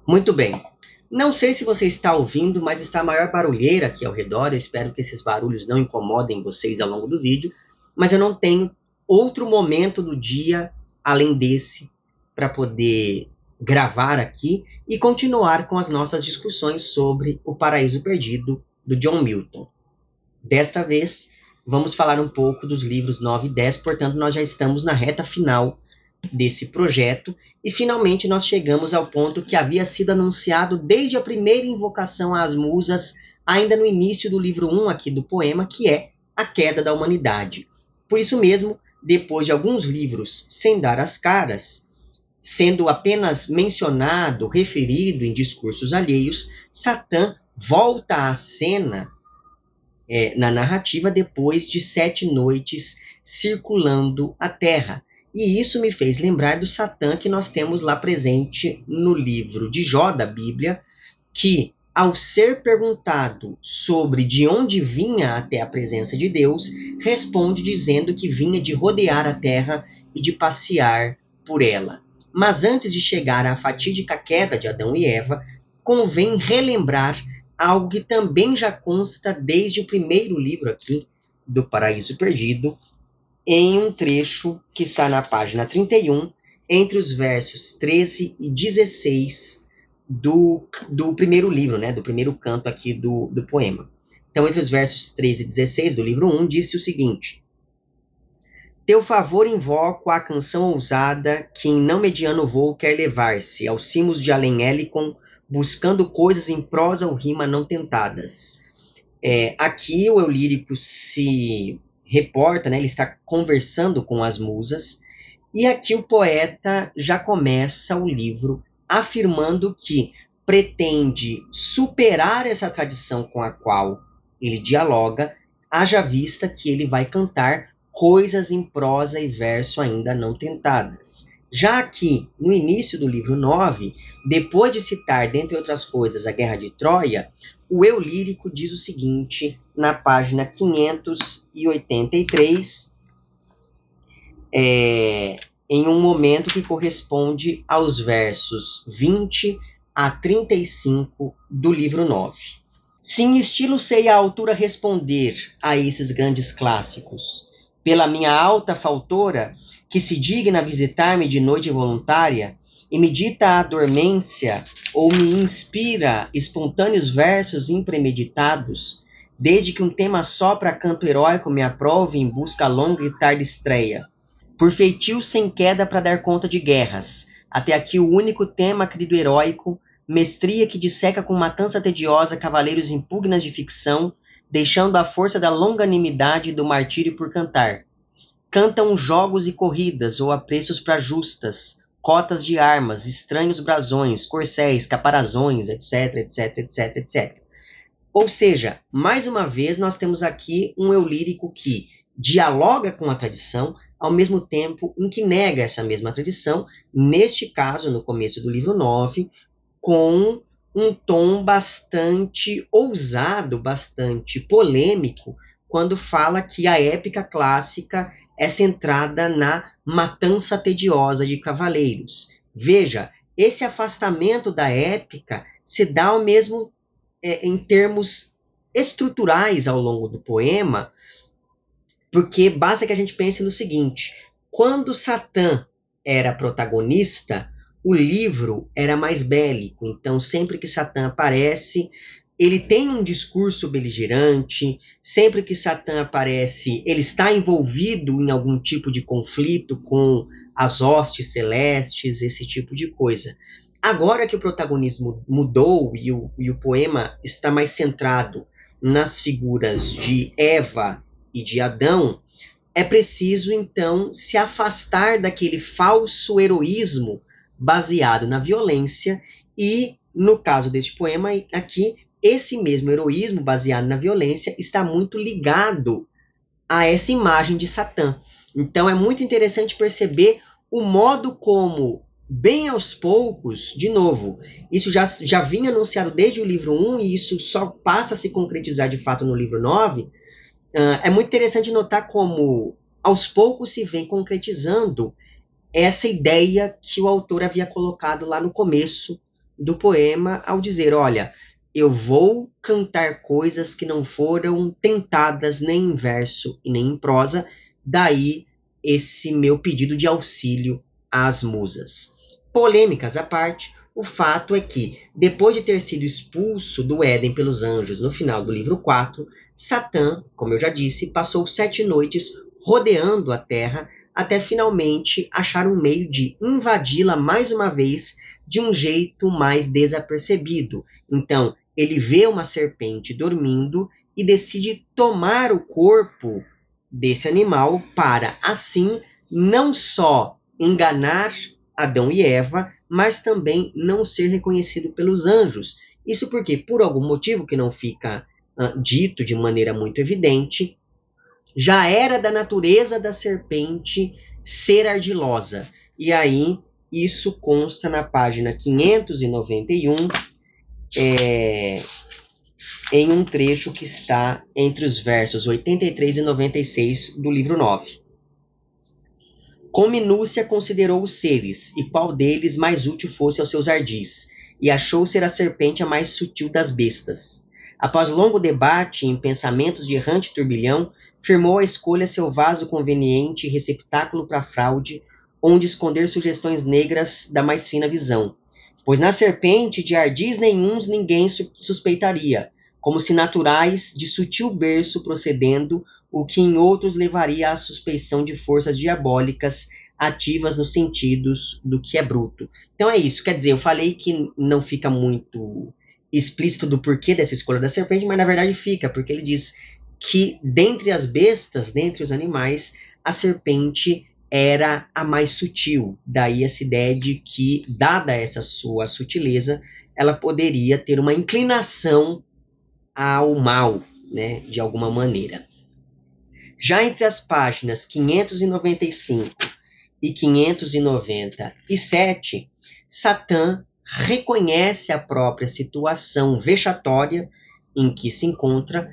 Muito bem. Não sei se você está ouvindo, mas está a maior barulheira aqui ao redor. Eu espero que esses barulhos não incomodem vocês ao longo do vídeo. Mas eu não tenho outro momento do dia, além desse, para poder gravar aqui e continuar com as nossas discussões sobre O Paraíso Perdido, do John Milton. Desta vez, vamos falar um pouco dos livros 9 e 10, portanto, nós já estamos na reta final desse projeto, e finalmente nós chegamos ao ponto que havia sido anunciado desde a primeira invocação às musas, ainda no início do livro 1 aqui do poema, que é a queda da humanidade. Por isso mesmo, depois de alguns livros sem dar as caras, sendo apenas mencionado, referido em discursos alheios, Satã volta à cena na narrativa depois de 7 noites circulando a Terra. E isso me fez lembrar do Satã que nós temos lá presente no livro de Jó da Bíblia, que, ao ser perguntado sobre de onde vinha até a presença de Deus, responde dizendo que vinha de rodear a terra e de passear por ela. Mas antes de chegar à fatídica queda de Adão e Eva, convém relembrar algo que também já consta desde o primeiro livro aqui do Paraíso Perdido, em um trecho que está na página 31, entre os versos 13 e 16 do primeiro livro, né, do primeiro canto aqui do poema. Então, entre os versos 13 e 16 do livro 1, disse o seguinte: Teu favor invoco a canção ousada que em não mediano voo quer levar-se aos cimos de Além-Helicon, buscando coisas em prosa ou rima não tentadas. Aqui o eu lírico se reporta, né, ele está conversando com as musas, e aqui o poeta já começa o livro afirmando que pretende superar essa tradição com a qual ele dialoga, haja vista que ele vai cantar coisas em prosa e verso ainda não tentadas. Já aqui, no início do livro 9, depois de citar, dentre outras coisas, a Guerra de Troia, o eu lírico diz o seguinte, na página 583, em um momento que corresponde aos versos 20 a 35 do livro 9. Se em estilo sei à altura responder a esses grandes clássicos, pela minha alta faltora, que se digna visitar-me de noite voluntária, e me dita a dormência, ou me inspira espontâneos versos impremeditados, desde que um tema só para canto heróico me aprove em busca longa e tarde estreia. Por feitio sem queda para dar conta de guerras, até aqui o único tema querido heróico, mestria que disseca com matança tediosa cavaleiros impugnas de ficção, deixando a força da longanimidade e do martírio por cantar. Cantam jogos e corridas, ou apreços para justas, cotas de armas, estranhos brasões, corcéis, caparazões, etc, etc, etc, etc. Ou seja, mais uma vez nós temos aqui um eu lírico que dialoga com a tradição, ao mesmo tempo em que nega essa mesma tradição, neste caso, no começo do livro 9, com um tom bastante ousado, bastante polêmico, quando fala que a épica clássica é centrada na matança tediosa de cavaleiros. Veja, esse afastamento da épica se dá ao mesmo em termos estruturais ao longo do poema, porque basta que a gente pense no seguinte: quando Satã era protagonista, o livro era mais bélico. Então, sempre que Satã aparece, ele tem um discurso beligerante. Sempre que Satã aparece, ele está envolvido em algum tipo de conflito com as hostes celestes, esse tipo de coisa. Agora que o protagonismo mudou e o poema está mais centrado nas figuras de Eva e de Adão, é preciso, então, se afastar daquele falso heroísmo baseado na violência e, no caso deste poema aqui, esse mesmo heroísmo baseado na violência está muito ligado a essa imagem de Satã. Então, é muito interessante perceber o modo como, bem aos poucos, de novo, isso já vinha anunciado desde o livro 1 e isso só passa a se concretizar de fato no livro 9, é muito interessante notar como, aos poucos, se vem concretizando essa ideia que o autor havia colocado lá no começo do poema ao dizer, olha, eu vou cantar coisas que não foram tentadas nem em verso e nem em prosa, daí esse meu pedido de auxílio às musas. Polêmicas à parte, o fato é que, depois de ter sido expulso do Éden pelos anjos no final do livro 4, Satã, como eu já disse, passou 7 noites rodeando a Terra até finalmente achar um meio de invadi-la mais uma vez de um jeito mais desapercebido. Então, ele vê uma serpente dormindo e decide tomar o corpo desse animal para, assim, não só enganar Adão e Eva, mas também não ser reconhecido pelos anjos. Isso porque, por algum motivo que não fica dito de maneira muito evidente, já era da natureza da serpente ser ardilosa. E aí, isso consta na página 591, em um trecho que está entre os versos 83 e 96 do livro 9. Com minúcia considerou os seres, e qual deles mais útil fosse aos seus ardis, e achou ser a serpente a mais sutil das bestas. Após longo debate em pensamentos de errante turbilhão, firmou a escolha seu vaso conveniente e receptáculo para fraude, onde esconder sugestões negras da mais fina visão. Pois na serpente de ardis nenhuns ninguém suspeitaria, como se naturais de sutil berço procedendo, o que em outros levaria à suspeição de forças diabólicas ativas nos sentidos do que é bruto. Então é isso, quer dizer, eu falei que não fica muito explícito do porquê dessa escolha da serpente, mas na verdade fica, porque ele diz que dentre as bestas, dentre os animais, a serpente era a mais sutil. Daí essa ideia de que, dada essa sua sutileza, ela poderia ter uma inclinação ao mal, né, de alguma maneira. Já entre as páginas 595 e 597, Satã reconhece a própria situação vexatória em que se encontra,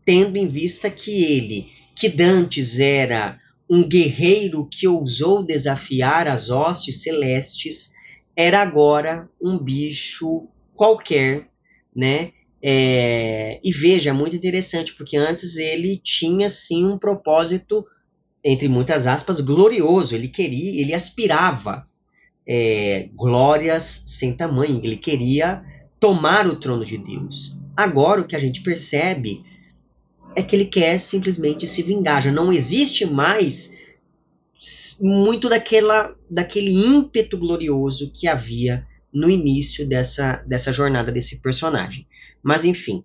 tendo em vista que ele, que dantes era um guerreiro que ousou desafiar as hostes celestes, era agora um bicho qualquer, né? E veja, é muito interessante, porque antes ele tinha sim um propósito, entre muitas aspas, glorioso. Ele aspirava glórias sem tamanho, ele queria tomar o trono de Deus. Agora o que a gente percebe é que ele quer simplesmente se vingar. Já não existe mais muito daquele ímpeto glorioso que havia no início dessa jornada desse personagem. Mas enfim,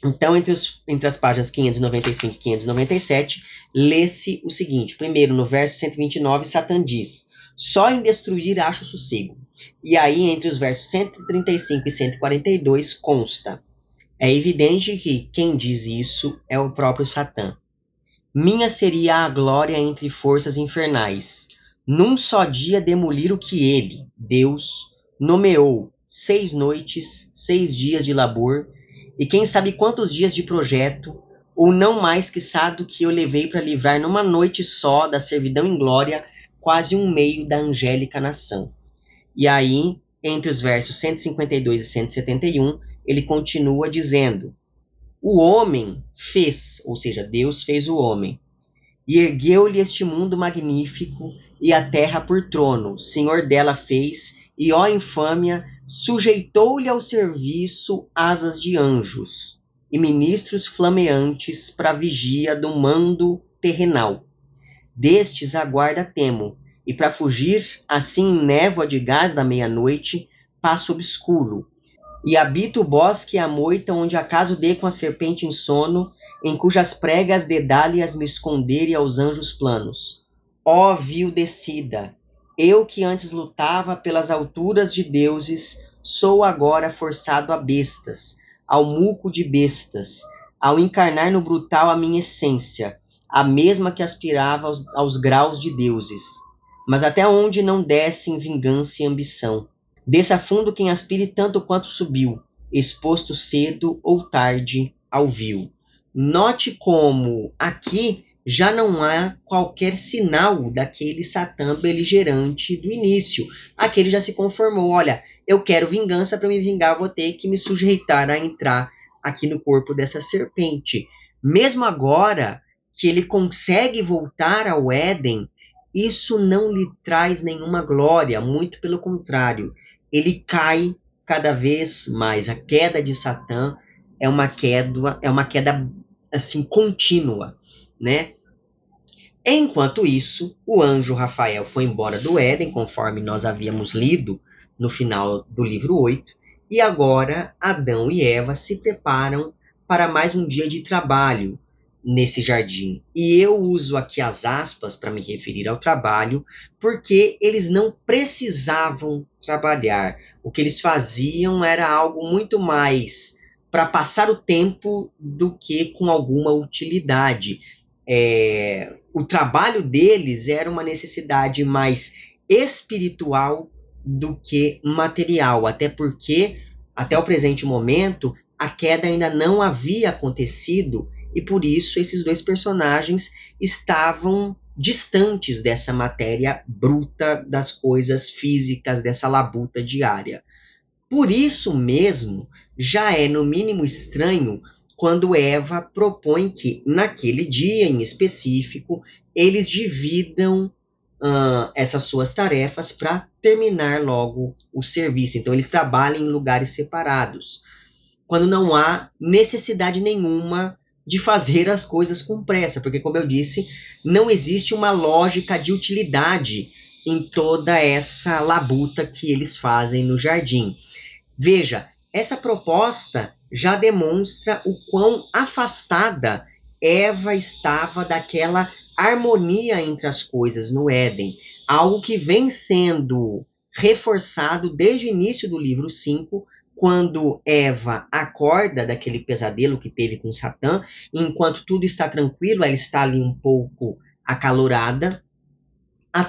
então entre as páginas 595 e 597, lê-se o seguinte. Primeiro, no verso 129, Satã diz: só em destruir acho sossego. E aí, entre os versos 135 e 142, consta: é evidente que quem diz isso é o próprio Satã. Minha seria a glória entre forças infernais, num só dia demolir o que ele, Deus, nomeou 6 noites, 6 dias de labor, e quem sabe quantos dias de projeto, ou não mais quiçá do que eu levei para livrar numa noite só da servidão em glória quase um meio da angélica nação. E aí, entre os versos 152 e 171, ele continua dizendo: o homem fez, ou seja, Deus fez o homem, e ergueu-lhe este mundo magnífico, e a terra por trono, Senhor dela fez, e ó infâmia, sujeitou-lhe ao serviço asas de anjos, e ministros flameantes para vigia do mando terrenal. Destes aguarda temo, e para fugir, assim em névoa de gás da meia-noite, passo obscuro, e habita o bosque e a moita, onde acaso dê com a serpente em sono, em cujas pregas dedalhas me esconder e aos anjos planos. Ó vil descida! Eu que antes lutava pelas alturas de deuses, sou agora forçado a bestas, ao muco de bestas, ao encarnar no brutal a minha essência, a mesma que aspirava aos graus de deuses. Mas até onde não descem vingança e ambição? Desça fundo quem aspire tanto quanto subiu, exposto cedo ou tarde ao vil. Note como aqui já não há qualquer sinal daquele Satã beligerante do início. Aquele já se conformou, olha, eu quero vingança, para me vingar vou ter que me sujeitar a entrar aqui no corpo dessa serpente. Mesmo agora que ele consegue voltar ao Éden, isso não lhe traz nenhuma glória, muito pelo contrário. Ele cai cada vez mais. A queda de Satã é uma queda assim contínua, né? Enquanto isso, o anjo Rafael foi embora do Éden, conforme nós havíamos lido no final do livro 8, e agora Adão e Eva se preparam para mais um dia de trabalho nesse jardim. E eu uso aqui as aspas para me referir ao trabalho, porque eles não precisavam trabalhar. O que eles faziam era algo muito mais para passar o tempo do que com alguma utilidade. O trabalho deles era uma necessidade mais espiritual do que material, até porque, até o presente momento, a queda ainda não havia acontecido e por isso esses dois personagens estavam distantes dessa matéria bruta das coisas físicas, dessa labuta diária. Por isso mesmo, já é no mínimo estranho quando Eva propõe que, naquele dia em específico, eles dividam essas suas tarefas para terminar logo o serviço. Então, eles trabalham em lugares separados, quando não há necessidade nenhuma de fazer as coisas com pressa, porque, como eu disse, não existe uma lógica de utilidade em toda essa labuta que eles fazem no jardim. Veja, essa proposta já demonstra o quão afastada Eva estava daquela harmonia entre as coisas no Éden, algo que vem sendo reforçado desde o início do livro 5, quando Eva acorda daquele pesadelo que teve com Satã, e enquanto tudo está tranquilo, ela está ali um pouco acalorada,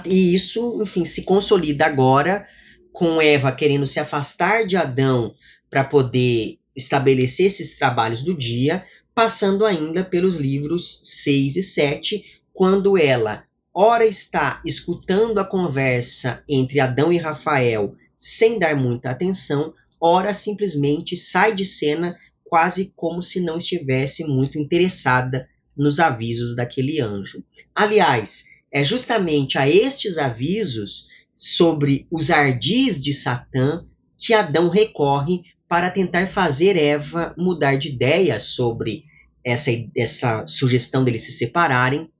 e isso, enfim, se consolida agora com Eva querendo se afastar de Adão para poder estabelecer esses trabalhos do dia, passando ainda pelos livros 6 e 7, quando ela, ora está escutando a conversa entre Adão e Rafael sem dar muita atenção, ora simplesmente sai de cena quase como se não estivesse muito interessada nos avisos daquele anjo. Aliás, é justamente a estes avisos sobre os ardis de Satã que Adão recorre para tentar fazer Eva mudar de ideia sobre essa sugestão deles se separarem.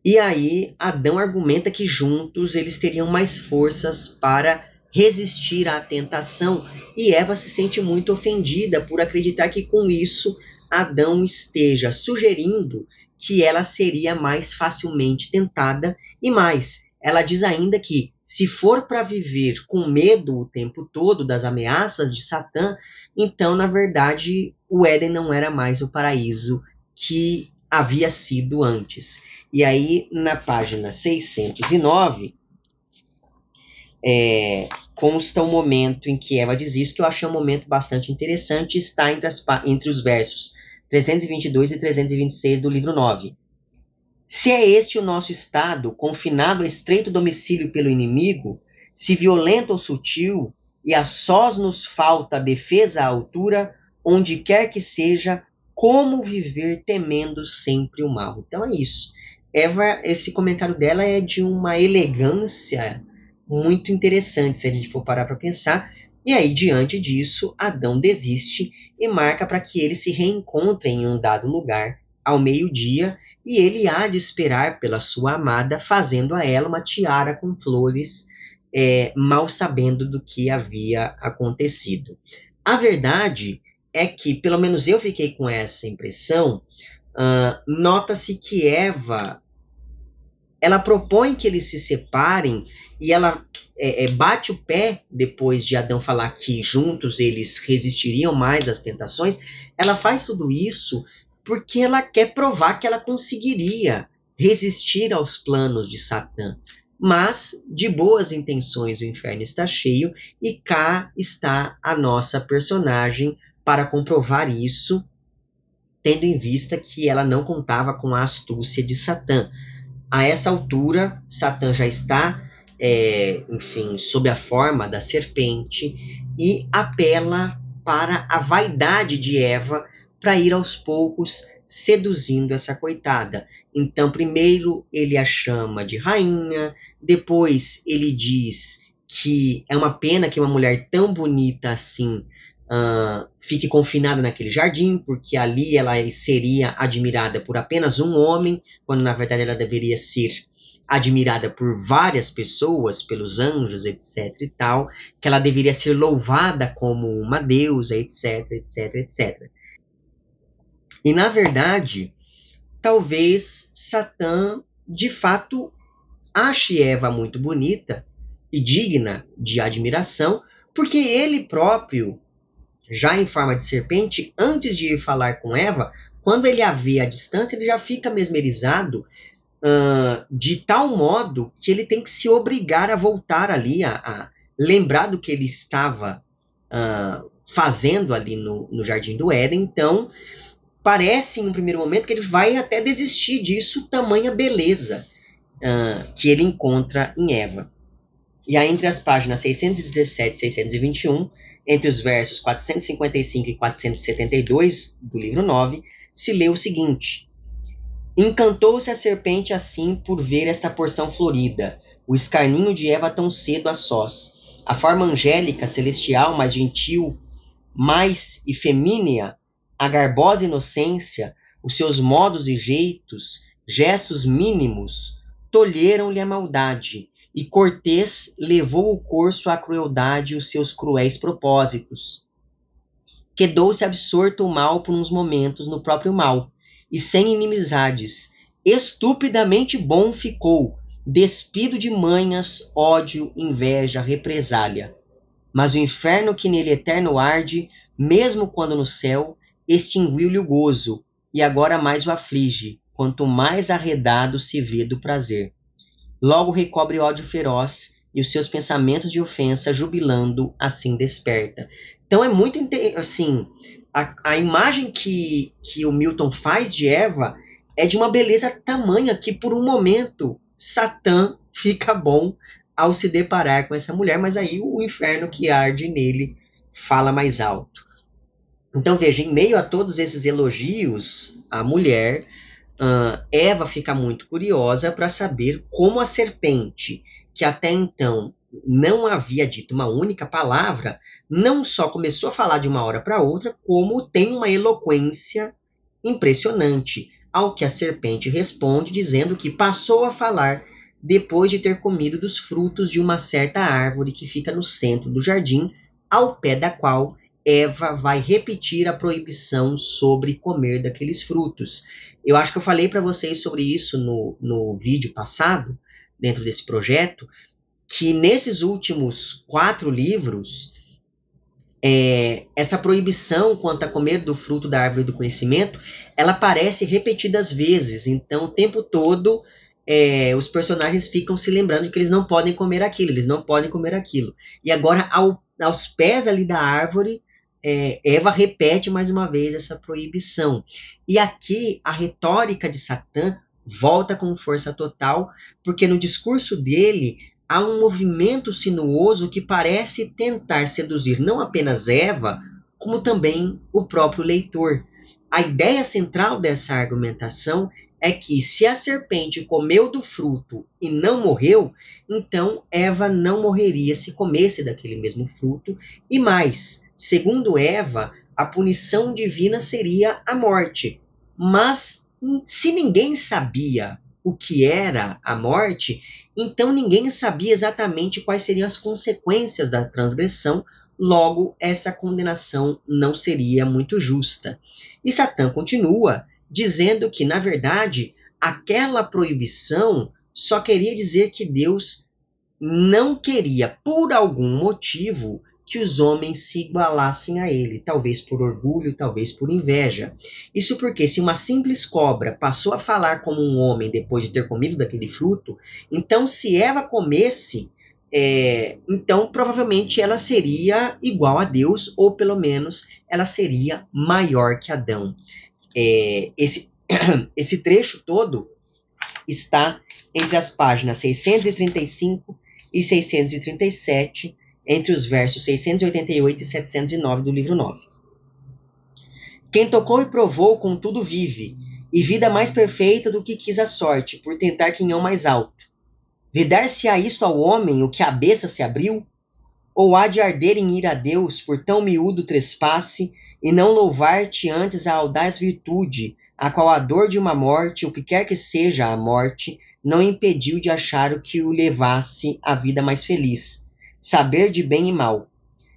E aí Adão argumenta que juntos eles teriam mais forças para resistir à tentação, e Eva se sente muito ofendida por acreditar que com isso Adão esteja sugerindo que ela seria mais facilmente tentada, e mais, ela diz ainda que, se for para viver com medo o tempo todo das ameaças de Satã, então, na verdade, o Éden não era mais o paraíso que havia sido antes. E aí, na página 609, consta um momento em que Eva diz isso, que eu achei um momento bastante interessante, está entre os versos 322 e 326 do livro 9. Se é este o nosso estado, confinado a estreito domicílio pelo inimigo, se violento ou sutil, e a sós nos falta a defesa à altura, onde quer que seja, como viver temendo sempre o mal? Então é isso. Eva, esse comentário dela é de uma elegância muito interessante, se a gente for parar para pensar. E aí, diante disso, Adão desiste e marca para que eles se reencontrem em um dado lugar ao meio-dia, e ele há de esperar pela sua amada, fazendo a ela uma tiara com flores, mal sabendo do que havia acontecido. A verdade é que, pelo menos eu fiquei com essa impressão, nota-se que Eva, ela propõe que eles se separem, e ela bate o pé depois de Adão falar que juntos eles resistiriam mais às tentações. Ela faz tudo isso porque ela quer provar que ela conseguiria resistir aos planos de Satã. Mas, de boas intenções, o inferno está cheio, e cá está a nossa personagem para comprovar isso. tendo em vista que ela não contava com a astúcia de Satã. A essa altura, Satã já está, sob a forma da serpente e apela para a vaidade de Eva para ir aos poucos seduzindo essa coitada. Então, primeiro ele a chama de rainha, depois ele diz que é uma pena que uma mulher tão bonita assim fique confinada naquele jardim, porque ali ela seria admirada por apenas um homem, quando na verdade ela deveria ser admirada por várias pessoas, pelos anjos, etc e tal, que ela deveria ser louvada como uma deusa, etc, etc, etc. E na verdade, talvez Satã de fato ache Eva muito bonita e digna de admiração, porque ele próprio, já em forma de serpente, antes de ir falar com Eva, quando ele a vê à distância, ele já fica mesmerizado de tal modo que ele tem que se obrigar a voltar ali, a lembrar do que ele estava fazendo ali no Jardim do Éden. Então, parece em um primeiro momento que ele vai até desistir disso, tamanha beleza que ele encontra em Eva. E aí, entre as páginas 617 e 621, entre os versos 455 e 472 do livro 9, se lê o seguinte: Encantou-se a serpente assim por ver esta porção florida, o escarninho de Eva tão cedo a sós. A forma angélica, celestial, mais gentil, mais e femínea, a garbosa inocência, os seus modos e jeitos, gestos mínimos, tolheram-lhe a maldade, e Cortês levou o corso à crueldade e os seus cruéis propósitos. Quedou-se absorto o mal por uns momentos no próprio mal, e sem inimizades. Estupidamente bom ficou, despido de manhas, ódio, inveja, represália. Mas o inferno que nele eterno arde, mesmo quando no céu, extinguiu-lhe o gozo, e agora mais o aflige, quanto mais arredado se vê do prazer. Logo recobre ódio feroz, e os seus pensamentos de ofensa, jubilando, assim desperta. Então é muito assim, a imagem que o Milton faz de Eva é de uma beleza tamanha que por um momento Satã fica bom ao se deparar com essa mulher, mas aí o inferno que arde nele fala mais alto. Então veja, em meio a todos esses elogios à mulher, Eva fica muito curiosa para saber como a serpente, que até então não havia dito uma única palavra, não só começou a falar de uma hora para outra, como tem uma eloquência impressionante, ao que a serpente responde dizendo que passou a falar depois de ter comido dos frutos de uma certa árvore que fica no centro do jardim, ao pé da qual Eva vai repetir a proibição sobre comer daqueles frutos. Eu acho que eu falei para vocês sobre isso no vídeo passado, dentro desse projeto, que nesses últimos 4 livros, essa proibição quanto a comer do fruto da árvore do conhecimento, ela aparece repetidas vezes. Então, o tempo todo, os personagens ficam se lembrando de que eles não podem comer aquilo, eles não podem comer aquilo. E agora, aos pés ali da árvore, Eva repete mais uma vez essa proibição. E aqui a retórica de Satã volta com força total, porque no discurso dele há um movimento sinuoso que parece tentar seduzir não apenas Eva, como também o próprio leitor. A ideia central dessa argumentação é que se a serpente comeu do fruto e não morreu, então Eva não morreria se comesse daquele mesmo fruto, e mais, segundo Eva, a punição divina seria a morte. Mas se ninguém sabia o que era a morte, então ninguém sabia exatamente quais seriam as consequências da transgressão, logo essa condenação não seria muito justa. E Satã continua dizendo que, na verdade, aquela proibição só queria dizer que Deus não queria, por algum motivo, que os homens se igualassem a ele, talvez por orgulho, talvez por inveja. Isso porque se uma simples cobra passou a falar como um homem depois de ter comido daquele fruto, então se Eva comesse, então provavelmente ela seria igual a Deus, ou pelo menos ela seria maior que Adão. Esse trecho todo está entre as páginas 635 e 637, entre os versos 688 e 709 do livro 9. Quem tocou e provou, contudo vive, e vida mais perfeita do que quis a sorte, por tentar quinhão mais alto. Vedar-se-á isto ao homem o que a besta se abriu? Ou há de arder em ira a Deus por tão miúdo trespasse, e não louvar-te antes a audaz virtude, a qual a dor de uma morte, o que quer que seja a morte, não impediu de achar o que o levasse à vida mais feliz, saber de bem e mal.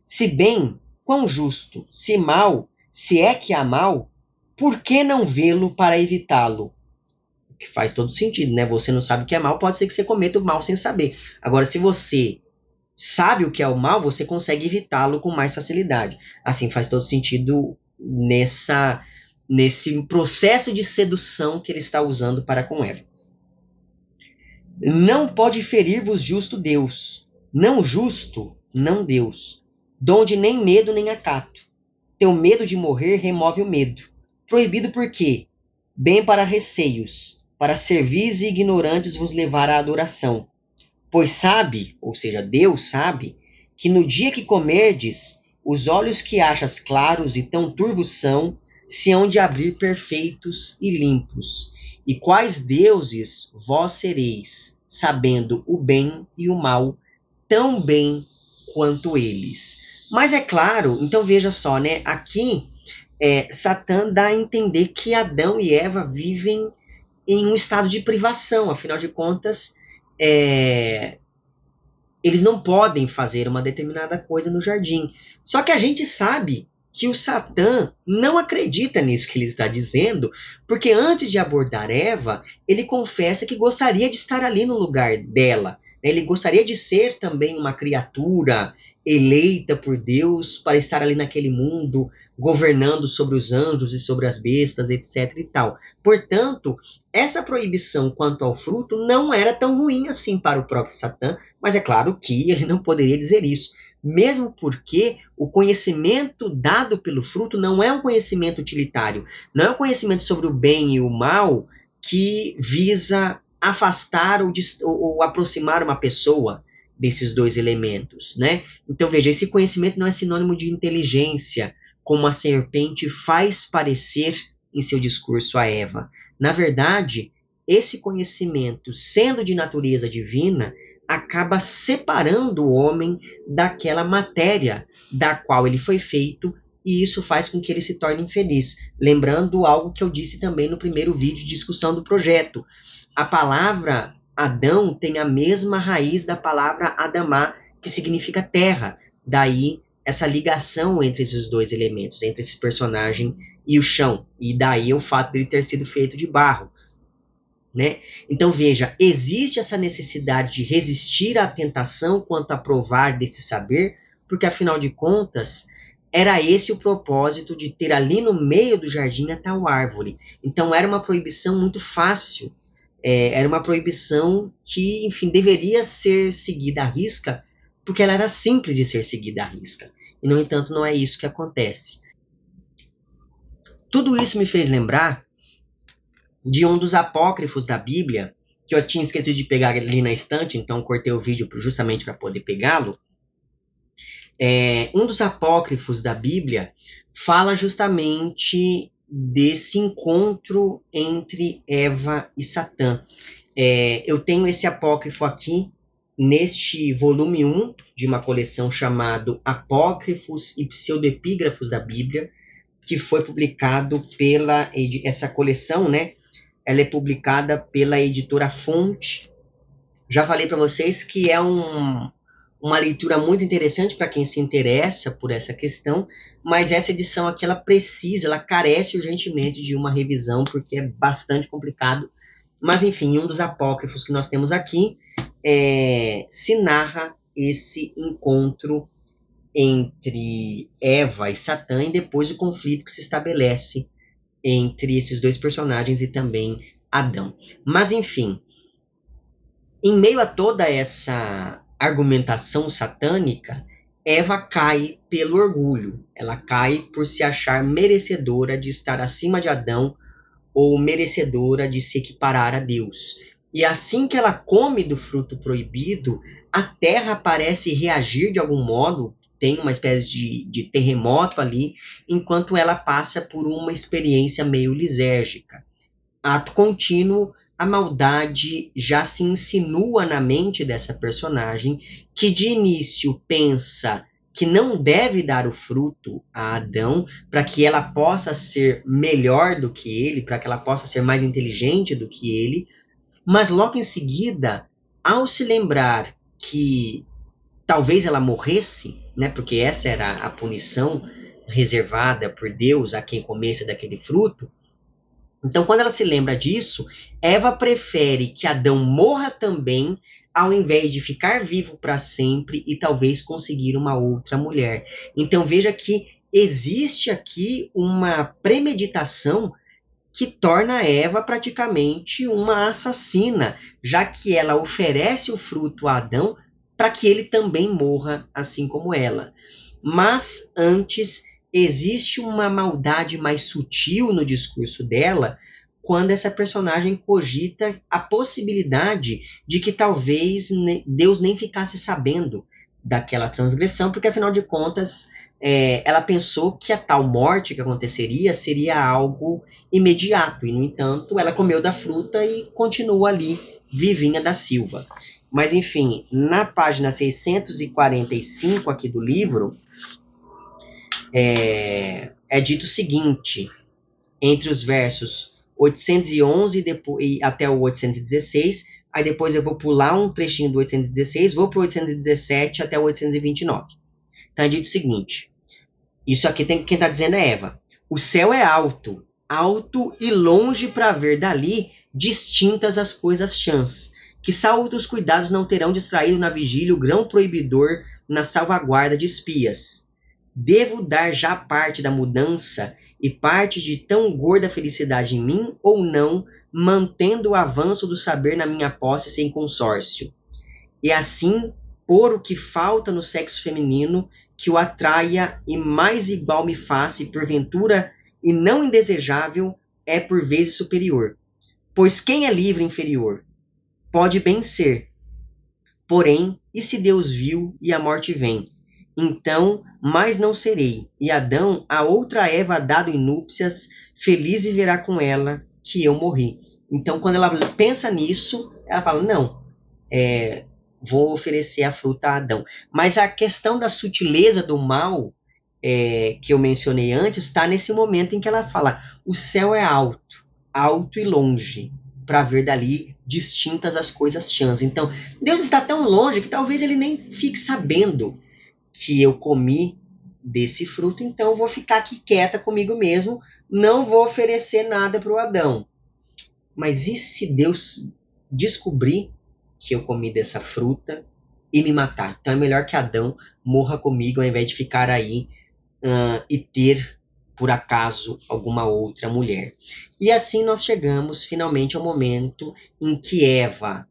Se bem, quão justo, se mal, se é que há mal, por que não vê-lo para evitá-lo? Que faz todo sentido, né? Você não sabe o que é mal, pode ser que você cometa o mal sem saber. Agora, se você sabe o que é o mal, você consegue evitá-lo com mais facilidade. Assim, faz todo sentido nesse processo de sedução que ele está usando para com ela. Não pode ferir-vos justo Deus, não justo, não Deus, donde nem medo nem acato. Teu medo de morrer remove o medo. Proibido por quê? Bem para receios, para servis e ignorantes vos levar à adoração. Pois sabe, ou seja, Deus sabe, que no dia que comerdes, os olhos que achas claros e tão turvos são, se hão de abrir perfeitos e limpos. E quais deuses vós sereis, sabendo o bem e o mal, tão bem quanto eles. Mas é claro, então veja só, né? Aqui Satã dá a entender que Adão e Eva vivem em um estado de privação, afinal de contas, eles não podem fazer uma determinada coisa no jardim. Só que a gente sabe que o Satã não acredita nisso que ele está dizendo, porque antes de abordar Eva, ele confessa que gostaria de estar ali no lugar dela. Ele gostaria de ser também uma criatura eleita por Deus para estar ali naquele mundo, governando sobre os anjos e sobre as bestas, etc. e tal. Portanto, essa proibição quanto ao fruto não era tão ruim assim para o próprio Satã, mas é claro que ele não poderia dizer isso. Mesmo porque o conhecimento dado pelo fruto não é um conhecimento utilitário, não é um conhecimento sobre o bem e o mal que visa afastar ou aproximar uma pessoa desses dois elementos, né? Então veja, esse conhecimento não é sinônimo de inteligência, como a serpente faz parecer em seu discurso a Eva. Na verdade, esse conhecimento, sendo de natureza divina, acaba separando o homem daquela matéria da qual ele foi feito, e isso faz com que ele se torne infeliz. Lembrando algo que eu disse também no primeiro vídeo de discussão do projeto. A palavra Adão tem a mesma raiz da palavra Adamá, que significa terra. Daí essa ligação entre esses dois elementos, entre esse personagem e o chão. E daí o fato dele ter sido feito de barro. Né? Então veja, existe essa necessidade de resistir à tentação quanto a provar desse saber, porque afinal de contas era esse o propósito de ter ali no meio do jardim a tal árvore. Então era uma proibição muito fácil, era uma proibição que, enfim, deveria ser seguida à risca, porque ela era simples de ser seguida à risca. E no entanto não é isso que acontece. Tudo isso me fez lembrar de um dos apócrifos da Bíblia, que eu tinha esquecido de pegar ali na estante, então cortei o vídeo justamente para poder pegá-lo. Um dos apócrifos da Bíblia fala justamente desse encontro entre Eva e Satã. Eu tenho esse apócrifo aqui, neste volume 1 de uma coleção chamado Apócrifos e Pseudepígrafos da Bíblia, que foi publicado essa coleção, né? Ela é publicada pela editora Fonte. Já falei para vocês que é uma leitura muito interessante para quem se interessa por essa questão, mas essa edição aqui ela carece urgentemente de uma revisão, porque é bastante complicado. Mas enfim, um dos apócrifos que nós temos aqui se narra esse encontro entre Eva e Satã e depois o conflito que se estabelece entre esses dois personagens e também Adão. Mas, enfim, em meio a toda essa argumentação satânica, Eva cai pelo orgulho, ela cai por se achar merecedora de estar acima de Adão ou merecedora de se equiparar a Deus. E assim que ela come do fruto proibido, a terra parece reagir de algum modo, tem uma espécie de terremoto ali, enquanto ela passa por uma experiência meio lisérgica. Ato contínuo, a maldade já se insinua na mente dessa personagem, que de início pensa que não deve dar o fruto a Adão para que ela possa ser melhor do que ele, para que ela possa ser mais inteligente do que ele, mas logo em seguida, ao se lembrar que talvez ela morresse, né, porque essa era a punição reservada por Deus a quem comesse daquele fruto, então, quando ela se lembra disso, Eva prefere que Adão morra também, ao invés de ficar vivo para sempre e talvez conseguir uma outra mulher. Então, veja que existe aqui uma premeditação que torna Eva praticamente uma assassina, já que ela oferece o fruto a Adão para que ele também morra, assim como ela. Mas antes existe uma maldade mais sutil no discurso dela, quando essa personagem cogita a possibilidade de que talvez Deus nem ficasse sabendo daquela transgressão, porque afinal de contas ela pensou que a tal morte que aconteceria seria algo imediato, e no entanto ela comeu da fruta e continua ali vivinha da Silva. Mas enfim, na página 645 aqui do livro, é dito o seguinte, entre os versos 811 e até o 816, aí depois eu vou pular um trechinho do 816, vou para o 817 até o 829. Então é dito o seguinte, isso aqui quem está dizendo é Eva. O céu é alto, alto e longe para ver dali distintas as coisas chãs, que outros cuidados não terão distraído na vigília o grão proibidor na salvaguarda de espias. Devo dar já parte da mudança e parte de tão gorda felicidade em mim, ou não, mantendo o avanço do saber na minha posse sem consórcio? E assim, pôr o que falta no sexo feminino, que o atraia e mais igual me faça, e porventura, e não indesejável, é por vezes superior. Pois quem é livre inferior? Pode bem ser. Porém, e se Deus viu e a morte vem? Então, mais não serei, e Adão a outra Eva dado em núpcias, feliz e verá com ela que eu morri. Então, quando ela pensa nisso, ela fala, não, vou oferecer a fruta a Adão. Mas a questão da sutileza do mal, que eu mencionei antes, está nesse momento em que ela fala, o céu é alto, alto e longe, para ver dali distintas as coisas chãs. Então, Deus está tão longe que talvez ele nem fique sabendo que eu comi desse fruto, então eu vou ficar aqui quieta comigo mesmo, não vou oferecer nada para o Adão. Mas e se Deus descobrir que eu comi dessa fruta e me matar? Então é melhor que Adão morra comigo ao invés de ficar aí e ter, por acaso, alguma outra mulher. E assim nós chegamos finalmente ao momento em que Eva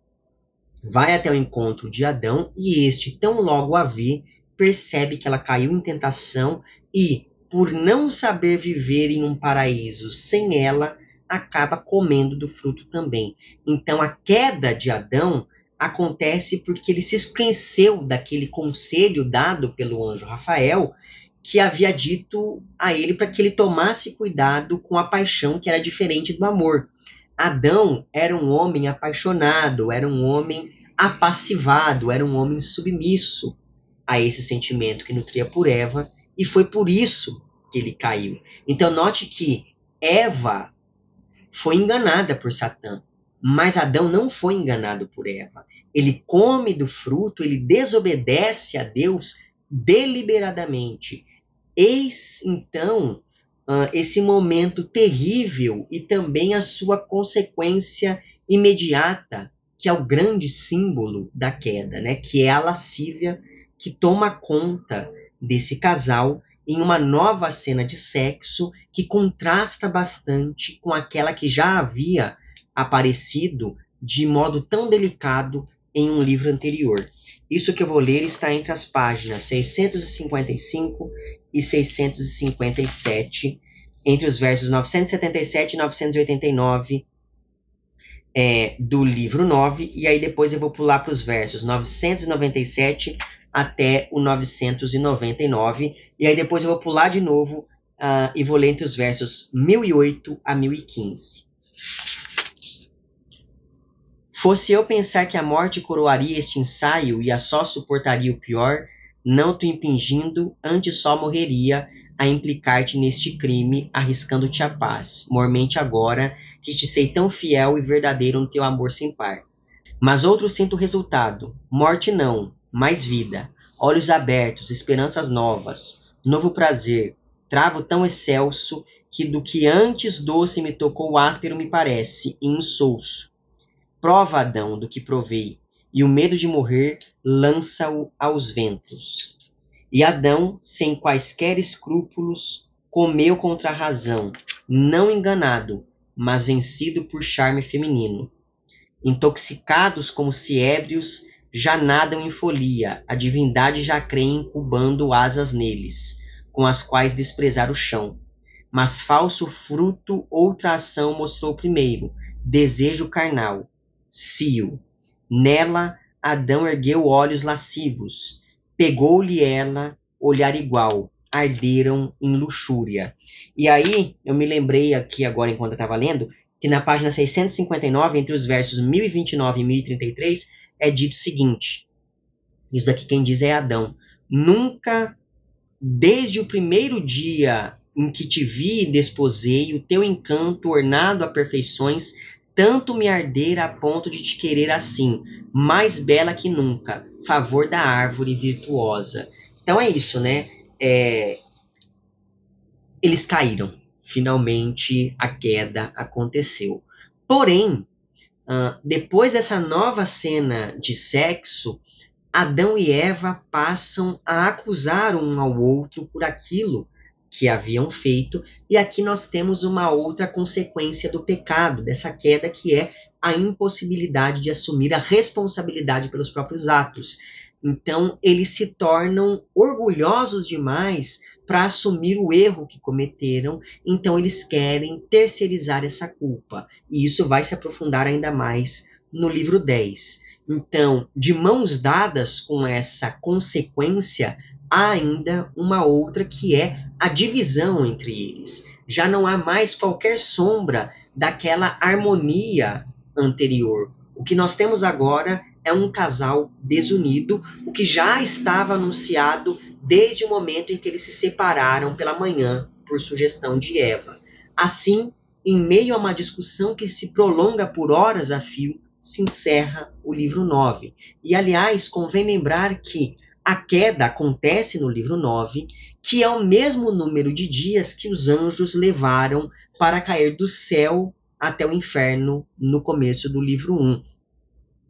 vai até o encontro de Adão e este, tão logo a vê, percebe que ela caiu em tentação e, por não saber viver em um paraíso sem ela, acaba comendo do fruto também. Então a queda de Adão acontece porque ele se esqueceu daquele conselho dado pelo anjo Rafael, que havia dito a ele para que ele tomasse cuidado com a paixão, que era diferente do amor. Adão era um homem apaixonado, era um homem apassivado, era um homem submisso a esse sentimento que nutria por Eva, e foi por isso que ele caiu. Então note que Eva foi enganada por Satã, mas Adão não foi enganado por Eva. Ele come do fruto, ele desobedece a Deus deliberadamente. Eis, então, esse momento terrível e também a sua consequência imediata, que é o grande símbolo da queda, né? Que é a lascívia que toma conta desse casal em uma nova cena de sexo que contrasta bastante com aquela que já havia aparecido de modo tão delicado em um livro anterior. Isso que eu vou ler está entre as páginas 655 e 657, entre os versos 977 e 989 do livro 9, e aí depois eu vou pular para os versos 997 até o 999, e aí depois eu vou pular de novo e vou ler entre os versos 1008 a 1015. Fosse eu pensar que a morte coroaria este ensaio e a só suportaria o pior, não te impingindo, antes só morreria a implicar-te neste crime, arriscando-te a paz, mormente agora, que te sei tão fiel e verdadeiro no teu amor sem par. Mas outro sinto o resultado, morte não, mais vida, olhos abertos, esperanças novas, novo prazer, travo tão excelso, que do que antes doce me tocou áspero me parece, e insulso. Prova, Adão, do que provei, e o medo de morrer lança-o aos ventos. E Adão, sem quaisquer escrúpulos, comeu contra a razão, não enganado, mas vencido por charme feminino. Intoxicados como se ébrios, já nadam em folia, a divindade já crê incubando asas neles, com as quais desprezar o chão. Mas falso fruto outra ação mostrou primeiro, desejo carnal. Cio. Nela, Adão ergueu olhos lascivos. Pegou-lhe ela, olhar igual. Arderam em luxúria. E aí, eu me lembrei aqui agora, enquanto eu estava lendo, que na página 659, entre os versos 1029 e 1033, é dito o seguinte. Isso daqui quem diz é Adão. Nunca, desde o primeiro dia em que te vi e desposei, o teu encanto ornado a perfeições, tanto me arder a ponto de te querer assim, mais bela que nunca, favor da árvore virtuosa. Então é isso, né? Eles caíram. Finalmente a queda aconteceu. Porém, depois dessa nova cena de sexo, Adão e Eva passam a acusar um ao outro por aquilo que haviam feito, e aqui nós temos uma outra consequência do pecado, dessa queda, que é a impossibilidade de assumir a responsabilidade pelos próprios atos. Então, eles se tornam orgulhosos demais para assumir o erro que cometeram, então eles querem terceirizar essa culpa, e isso vai se aprofundar ainda mais no livro 10. Então, de mãos dadas com essa consequência, há ainda uma outra que é a divisão entre eles. Já não há mais qualquer sombra daquela harmonia anterior. O que nós temos agora é um casal desunido, o que já estava anunciado desde o momento em que eles se separaram pela manhã, por sugestão de Eva. Assim, em meio a uma discussão que se prolonga por horas a fio, se encerra o livro 9. E, aliás, convém lembrar que a queda acontece no livro 9, que é o mesmo número de dias que os anjos levaram para cair do céu até o inferno no começo do livro 1.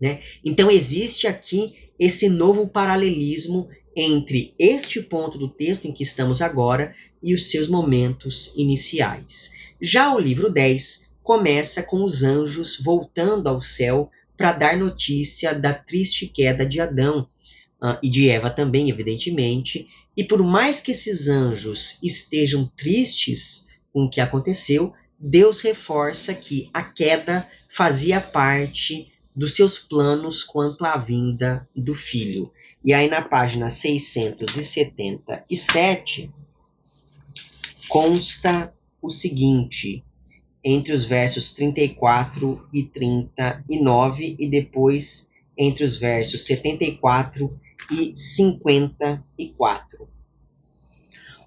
Né? Então existe aqui esse novo paralelismo entre este ponto do texto em que estamos agora e os seus momentos iniciais. Já o livro 10 começa com os anjos voltando ao céu para dar notícia da triste queda de Adão, e de Eva também, evidentemente, e por mais que esses anjos estejam tristes com o que aconteceu, Deus reforça que a queda fazia parte dos seus planos quanto à vinda do Filho. E aí na página 677 consta o seguinte, entre os versos 34 e 39, e depois entre os versos 74 e 54.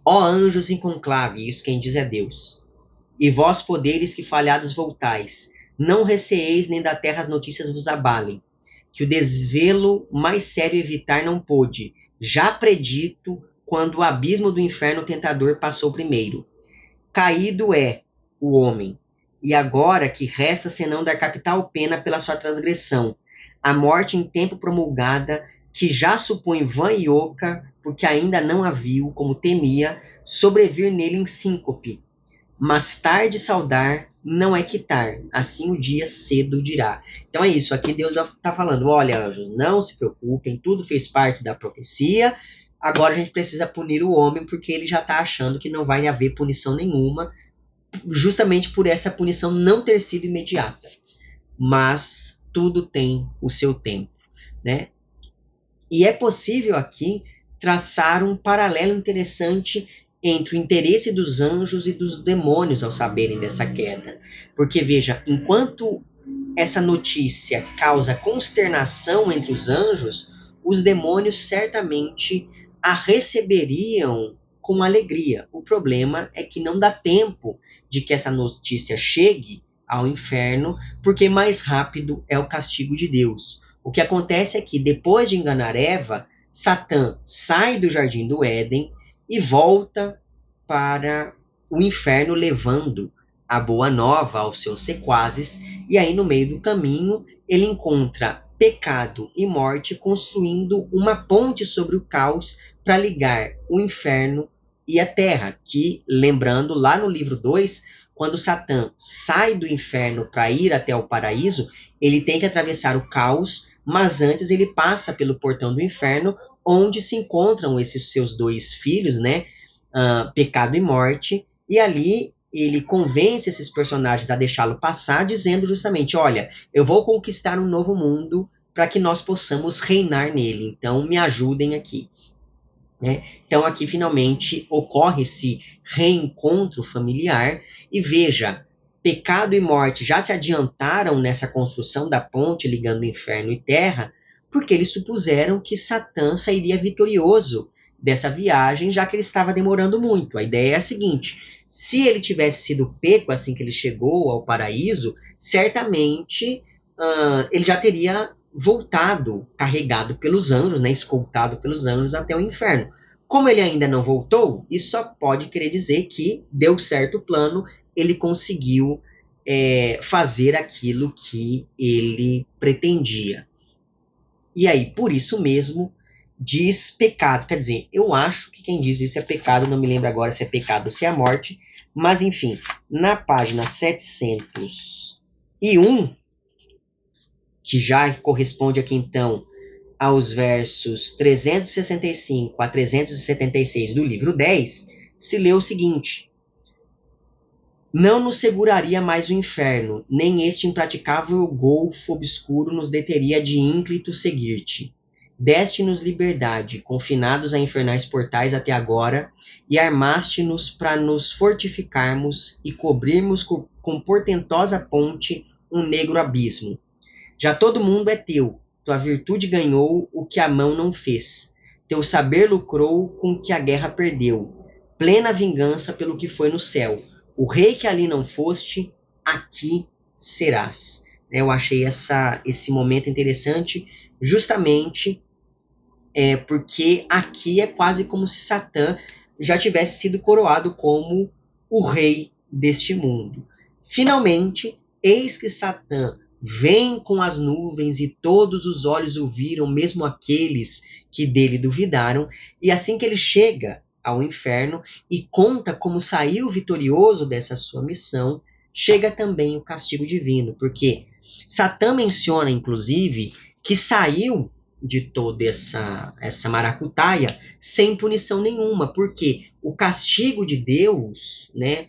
Ó anjos em conclave, isso quem diz é Deus, e vós poderes que falhados voltais, não receeis nem da terra as notícias vos abalem, que o desvelo mais sério evitar não pôde, já predito quando o abismo do inferno tentador passou primeiro. Caído é o homem, e agora que resta senão dar capital pena pela sua transgressão, a morte em tempo promulgada, que já supõe vã e oca, porque ainda não a viu, como temia, sobrevir nele em síncope. mas tarde saudar não é quitar, assim o dia cedo dirá. Então é isso, aqui Deus está falando, olha, anjos, não se preocupem, tudo fez parte da profecia, agora a gente precisa punir o homem, porque ele já está achando que não vai haver punição nenhuma, justamente por essa punição não ter sido imediata. Mas tudo tem o seu tempo, né? E é possível aqui traçar um paralelo interessante entre o interesse dos anjos e dos demônios ao saberem dessa queda. Porque, veja, enquanto essa notícia causa consternação entre os anjos, os demônios certamente a receberiam com alegria. O problema é que não dá tempo de que essa notícia chegue ao inferno, porque mais rápido é o castigo de Deus. O que acontece é que, depois de enganar Eva, Satã sai do jardim do Éden e volta para o inferno, levando a boa nova aos seus sequazes, e aí no meio do caminho ele encontra pecado e morte, construindo uma ponte sobre o caos para ligar o inferno e a terra, que, lembrando, lá no livro 2, quando Satã sai do inferno para ir até o paraíso, ele tem que atravessar o caos, mas antes ele passa pelo portão do inferno, onde se encontram esses seus dois filhos, né? Pecado e morte, e ali ele convence esses personagens a deixá-lo passar, dizendo justamente, olha, eu vou conquistar um novo mundo para que nós possamos reinar nele, então me ajudem aqui. Né? Então aqui finalmente ocorre esse reencontro familiar, e veja, pecado e morte já se adiantaram nessa construção da ponte ligando inferno e terra, porque eles supuseram que Satã sairia vitorioso dessa viagem, já que ele estava demorando muito. A ideia é a seguinte, se ele tivesse sido pego assim que ele chegou ao paraíso, certamente ele já teria voltado, carregado pelos anjos, né, escoltado pelos anjos até o inferno. Como ele ainda não voltou, isso só pode querer dizer que deu certo o plano, ele conseguiu fazer aquilo que ele pretendia. E aí, por isso mesmo, diz pecado. Quer dizer, eu acho que quem diz isso é pecado, não me lembro agora se é pecado ou se é a morte, mas enfim, na página 701, que já corresponde aqui então aos versos 365 a 376 do livro 10, se lê o seguinte: não nos seguraria mais o inferno, nem este impraticável golfo obscuro nos deteria de ínclito seguir-te. Deste-nos liberdade, confinados a infernais portais até agora, e armaste-nos para nos fortificarmos e cobrirmos com portentosa ponte um negro abismo. Já todo mundo é teu, tua virtude ganhou o que a mão não fez. Teu saber lucrou com o que a guerra perdeu. Plena vingança pelo que foi no céu. O rei que ali não foste, aqui serás. Eu achei esse momento interessante, justamente porque aqui é quase como se Satã já tivesse sido coroado como o rei deste mundo. Finalmente, eis que Satã vem com as nuvens e todos os olhos o viram, mesmo aqueles que dele duvidaram, e assim que ele chega ao inferno e conta como saiu vitorioso dessa sua missão, chega também o castigo divino, porque Satã menciona, inclusive, que saiu de toda essa maracutaia sem punição nenhuma, porque o castigo de Deus, né,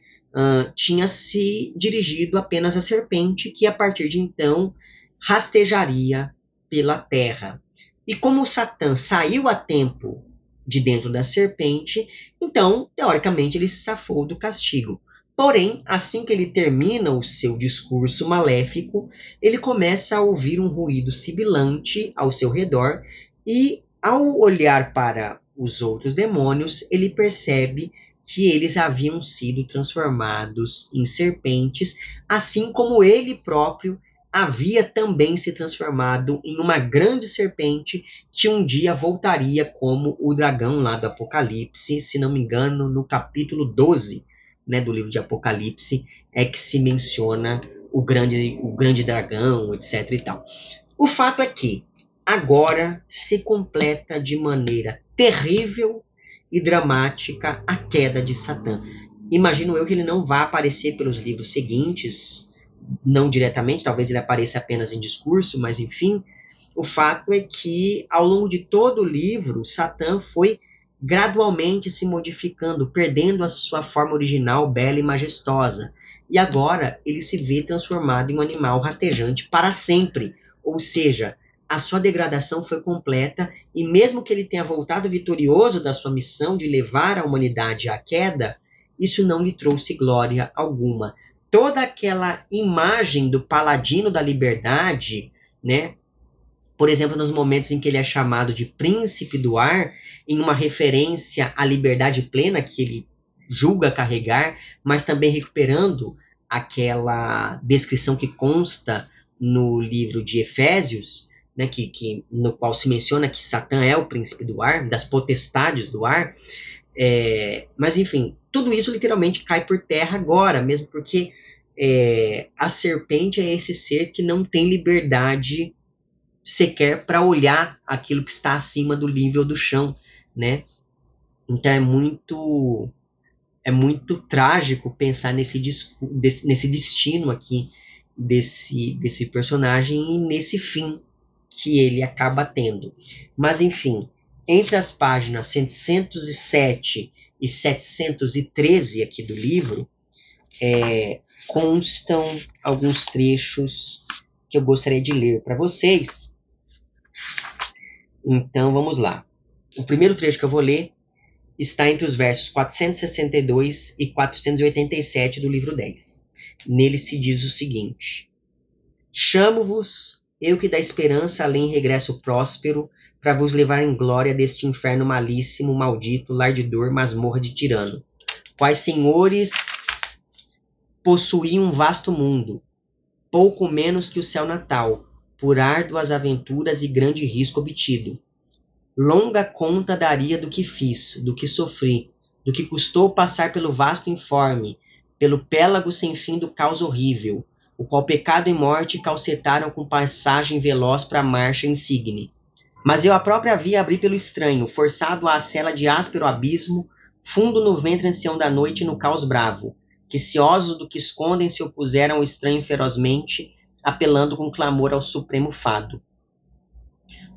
tinha se dirigido apenas à serpente, que a partir de então rastejaria pela terra. E como Satã saiu a tempo de dentro da serpente, então, teoricamente, ele se safou do castigo. Porém, assim que ele termina o seu discurso maléfico, ele começa a ouvir um ruído sibilante ao seu redor e, ao olhar para os outros demônios, ele percebe que eles haviam sido transformados em serpentes, assim como ele próprio havia também se transformado em uma grande serpente que um dia voltaria como o dragão lá do Apocalipse, se não me engano, no capítulo 12, né, do livro de Apocalipse, é que se menciona o grande dragão, etc. e tal. O fato é que agora se completa de maneira terrível e dramática a queda de Satã. Imagino eu que ele não vá aparecer pelos livros seguintes, não diretamente, talvez ele apareça apenas em discurso, mas enfim, o fato é que ao longo de todo o livro, Satã foi gradualmente se modificando, perdendo a sua forma original, bela e majestosa. E agora ele se vê transformado em um animal rastejante para sempre. Ou seja, a sua degradação foi completa, e mesmo que ele tenha voltado vitorioso da sua missão de levar a humanidade à queda, isso não lhe trouxe glória alguma. Toda aquela imagem do paladino da liberdade, né? Por exemplo, nos momentos em que ele é chamado de príncipe do ar, em uma referência à liberdade plena que ele julga carregar, mas também recuperando aquela descrição que consta no livro de Efésios, né, no qual se menciona que Satã é o príncipe do ar, das potestades do ar. Mas, enfim, tudo isso literalmente cai por terra agora, mesmo porque a serpente é esse ser que não tem liberdade sequer para olhar aquilo que está acima do nível do chão, né? Então é muito trágico pensar nesse destino aqui desse personagem e nesse fim que ele acaba tendo. Mas enfim, entre as páginas 707 e 713 aqui do livro, constam alguns trechos que eu gostaria de ler para vocês. Então vamos lá. O primeiro trecho que eu vou ler está entre os versos 462 e 487 do livro 10. Nele se diz o seguinte: Chamo-vos, eu que da esperança além regresso próspero, para vos levar em glória deste inferno malíssimo, maldito, lar de dor, masmorra de tirano. Quais senhores possuíam um vasto mundo, pouco menos que o céu natal, por árduas aventuras e grande risco obtido. Longa conta daria do que fiz, do que sofri, do que custou passar pelo vasto informe, pelo pélago sem fim do caos horrível, o qual pecado e morte calcetaram com passagem veloz para a marcha insigne. Mas eu a própria via abri pelo estranho, forçado à cela de áspero abismo, fundo no ventre ancião da noite e no caos bravo, que ciosos do que escondem se opuseram ao estranho ferozmente, apelando com clamor ao supremo fado.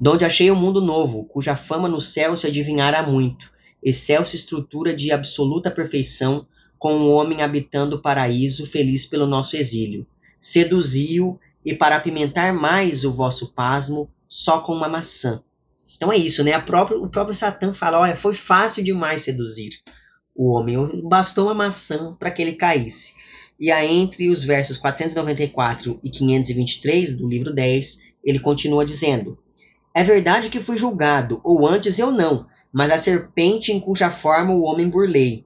Donde achei um mundo novo, cuja fama no céu se adivinhara muito, excelsa estrutura de absoluta perfeição, com um homem habitando o paraíso, feliz pelo nosso exílio. Seduzi-o, e para apimentar mais o vosso pasmo, só com uma maçã. Então é isso, né? O próprio Satã fala, olha, foi fácil demais seduzir o homem, bastou uma maçã para que ele caísse. E aí, entre os versos 494 e 523 do livro 10, ele continua dizendo: É verdade que fui julgado, ou antes eu não, mas a serpente em cuja forma o homem burlei.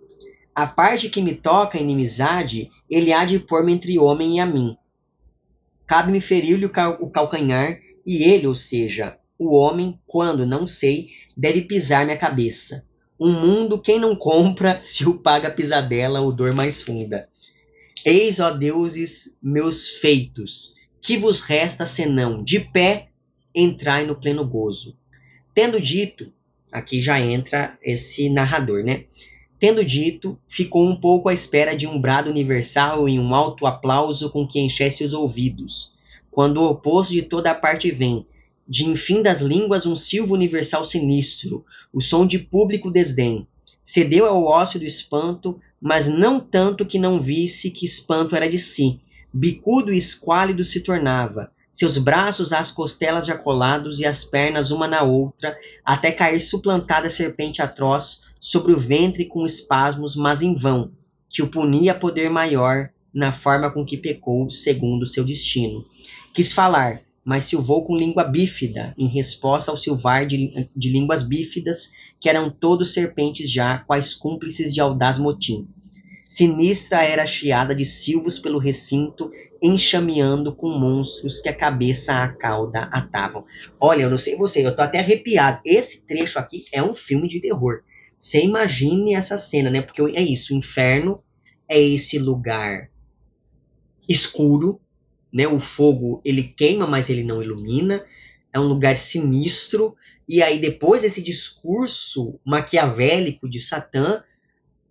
A parte que me toca a inimizade, ele há de pôr-me entre o homem e a mim. Cabe-me ferir-lhe o calcanhar, e ele, ou seja, o homem, quando não sei, deve pisar-me a cabeça. Um mundo quem não compra, se o paga pisadela ou dor mais funda. Eis, ó deuses, meus feitos, que vos resta senão, de pé, entrai no pleno gozo. Tendo dito, aqui já entra esse narrador, né? Tendo dito, ficou um pouco à espera de um brado universal e um alto aplauso com que enchesse os ouvidos, quando o oposto de toda a parte vem, de enfim das línguas um silvo universal sinistro, o som de público desdém. Cedeu ao ócio do espanto, mas não tanto que não visse que espanto era de si. Bicudo e esquálido se tornava, seus braços às costelas já colados e as pernas uma na outra, até cair suplantada a serpente atroz sobre o ventre com espasmos, mas em vão, que o punia poder maior na forma com que pecou segundo seu destino. Quis falar, mas silvou com língua bífida, em resposta ao silvar de línguas bífidas, que eram todos serpentes já, quais cúmplices de audaz motim. Sinistra era a chiada de silvos pelo recinto, enxameando com monstros que a cabeça à cauda atavam. Olha, eu não sei você, eu tô até arrepiado. Esse trecho aqui é um filme de terror. Você imagine essa cena, né? Porque é isso, o inferno é esse lugar escuro, né? O fogo, ele queima, mas ele não ilumina. É um lugar sinistro. E aí, depois desse discurso maquiavélico de Satã,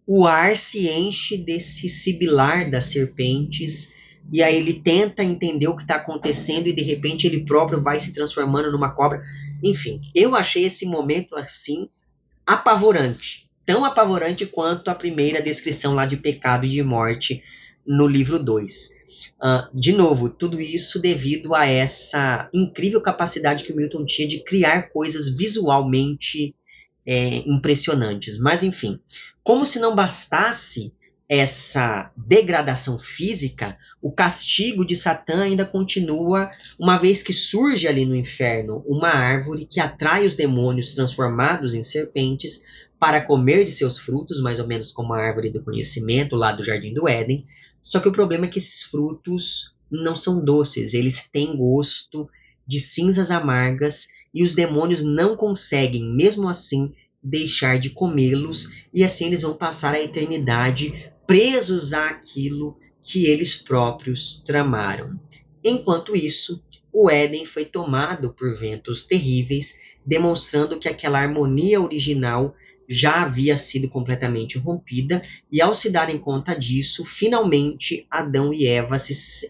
o ar se enche desse sibilar das serpentes, e aí ele tenta entender o que está acontecendo e de repente ele próprio vai se transformando numa cobra. Enfim, eu achei esse momento assim apavorante. Tão apavorante quanto a primeira descrição lá de pecado e de morte no livro 2. De novo, tudo isso devido a essa incrível capacidade que o Milton tinha de criar coisas visualmente impressionantes. Mas, enfim, como se não bastasse essa degradação física, o castigo de Satã ainda continua, uma vez que surge ali no inferno uma árvore que atrai os demônios transformados em serpentes para comer de seus frutos, mais ou menos como a árvore do conhecimento lá do Jardim do Éden. Só que o problema é que esses frutos não são doces, eles têm gosto de cinzas amargas e os demônios não conseguem, mesmo assim, deixar de comê-los, e assim eles vão passar a eternidade presos àquilo que eles próprios tramaram. Enquanto isso, o Éden foi tomado por ventos terríveis, demonstrando que aquela harmonia original já havia sido completamente rompida, e ao se darem conta disso, finalmente Adão e Eva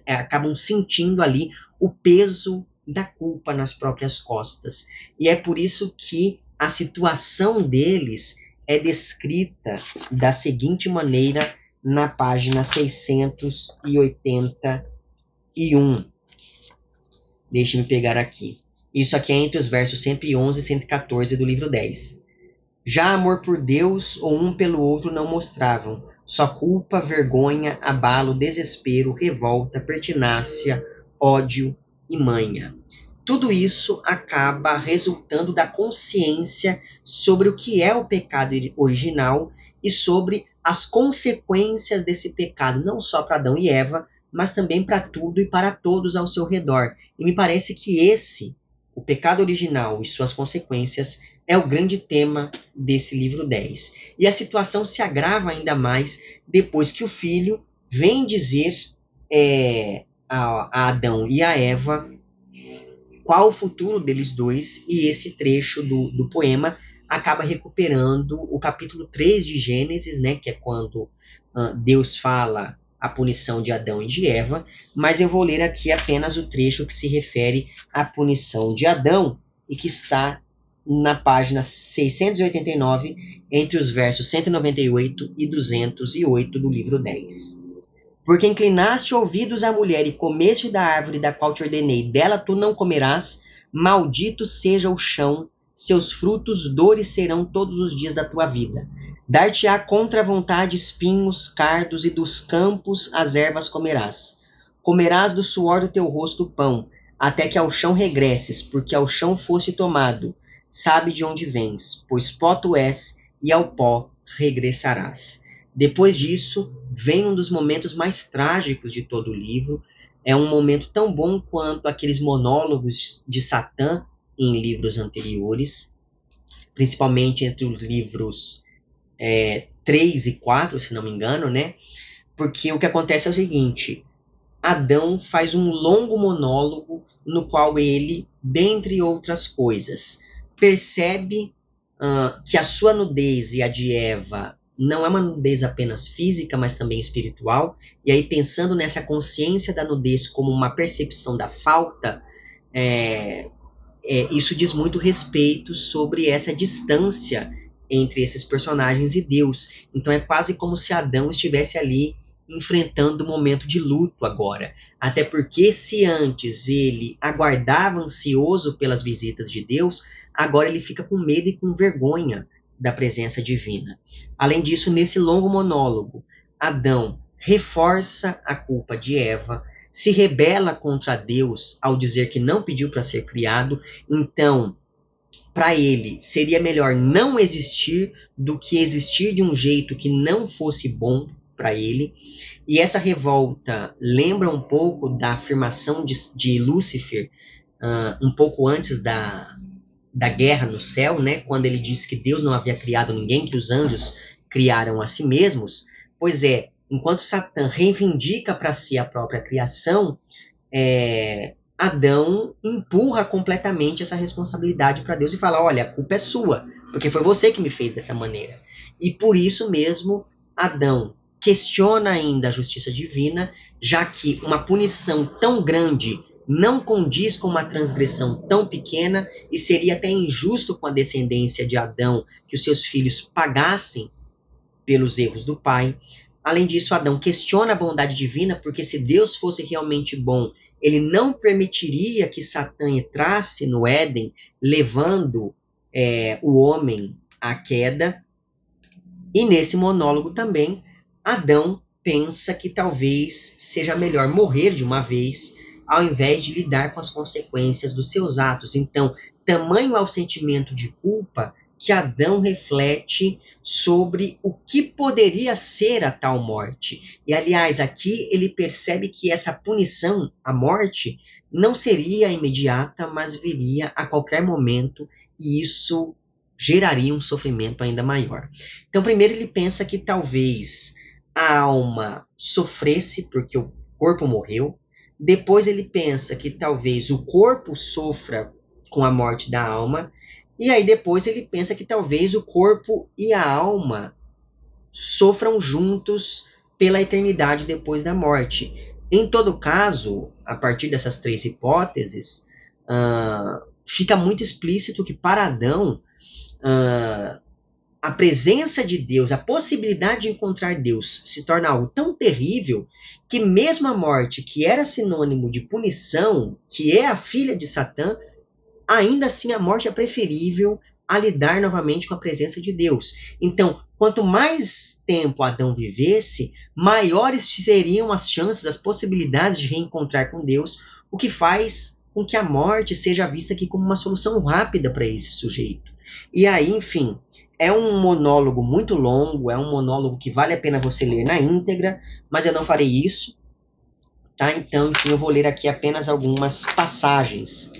acabam sentindo ali o peso da culpa nas próprias costas. E é por isso que a situação deles é descrita da seguinte maneira na página 681. Deixe-me pegar aqui. Isso aqui é entre os versos 111 e 114 do livro 10. Já amor por Deus ou um pelo outro não mostravam, só culpa, vergonha, abalo, desespero, revolta, pertinácia, ódio e manha. Tudo isso acaba resultando da consciência sobre o que é o pecado original e sobre as consequências desse pecado, não só para Adão e Eva, mas também para tudo e para todos ao seu redor. E me parece que o pecado original e suas consequências, é o grande tema desse livro 10. E a situação se agrava ainda mais depois que o filho vem dizer a Adão e a Eva qual o futuro deles dois, e esse trecho do poema acaba recuperando o capítulo 3 de Gênesis, né, que é quando Deus fala a punição de Adão e de Eva, mas eu vou ler aqui apenas o trecho que se refere à punição de Adão e que está na página 689, entre os versos 198 e 208 do livro 10. Porque inclinaste ouvidos à mulher e comeste da árvore da qual te ordenei, dela tu não comerás, maldito seja o chão, seus frutos dores serão todos os dias da tua vida. Dar-te-á contra a vontade espinhos, cardos, e dos campos as ervas comerás. Comerás do suor do teu rosto o pão, até que ao chão regresses, porque ao chão foste tomado. Sabe de onde vens, pois pó tu és, e ao pó regressarás. Depois disso, vem um dos momentos mais trágicos de todo o livro. É um momento tão bom quanto aqueles monólogos de Satã em livros anteriores, principalmente entre os livros 3 e 4, se não me engano, né? Porque o que acontece é o seguinte: Adão faz um longo monólogo no qual ele, dentre outras coisas, percebe que a sua nudez e a de Eva não é uma nudez apenas física, mas também espiritual. E aí, pensando nessa consciência da nudez como uma percepção da falta, isso diz muito respeito sobre essa distância entre esses personagens e Deus. Então é quase como se Adão estivesse ali enfrentando um momento de luto agora. Até porque se antes ele aguardava ansioso pelas visitas de Deus, agora ele fica com medo e com vergonha da presença divina. Além disso, nesse longo monólogo, Adão reforça a culpa de Eva, se rebela contra Deus ao dizer que não pediu para ser criado. Então, para ele, seria melhor não existir do que existir de um jeito que não fosse bom para ele. E essa revolta lembra um pouco da afirmação de Lúcifer, um pouco antes da guerra no céu, né? Quando ele disse que Deus não havia criado ninguém, que os anjos criaram a si mesmos. Pois é, enquanto Satã reivindica para si a própria criação, Adão empurra completamente essa responsabilidade para Deus e fala: olha, a culpa é sua, porque foi você que me fez dessa maneira. E por isso mesmo, Adão questiona ainda a justiça divina, já que uma punição tão grande não condiz com uma transgressão tão pequena e seria até injusto com a descendência de Adão que os seus filhos pagassem pelos erros do pai. Além disso, Adão questiona a bondade divina, porque se Deus fosse realmente bom, ele não permitiria que Satã entrasse no Éden, levando o homem à queda. E nesse monólogo também, Adão pensa que talvez seja melhor morrer de uma vez, ao invés de lidar com as consequências dos seus atos. Então, tamanho é o sentimento de culpa que Adão reflete sobre o que poderia ser a tal morte. E, aliás, aqui ele percebe que essa punição, a morte, não seria imediata, mas viria a qualquer momento, e isso geraria um sofrimento ainda maior. Então, primeiro ele pensa que talvez a alma sofresse porque o corpo morreu. Depois ele pensa que talvez o corpo sofra com a morte da alma. E aí depois ele pensa que talvez o corpo e a alma sofram juntos pela eternidade depois da morte. Em todo caso, a partir dessas três hipóteses, fica muito explícito que para Adão, a presença de Deus, a possibilidade de encontrar Deus se torna algo tão terrível que mesmo a morte, que era sinônimo de punição, que é a filha de Satã, ainda assim a morte é preferível a lidar novamente com a presença de Deus. Então, quanto mais tempo Adão vivesse, maiores seriam as chances, as possibilidades de reencontrar com Deus, o que faz com que a morte seja vista aqui como uma solução rápida para esse sujeito. E aí, enfim, é um monólogo muito longo, é um monólogo que vale a pena você ler na íntegra, mas eu não farei isso, tá? Então, enfim, eu vou ler aqui apenas algumas passagens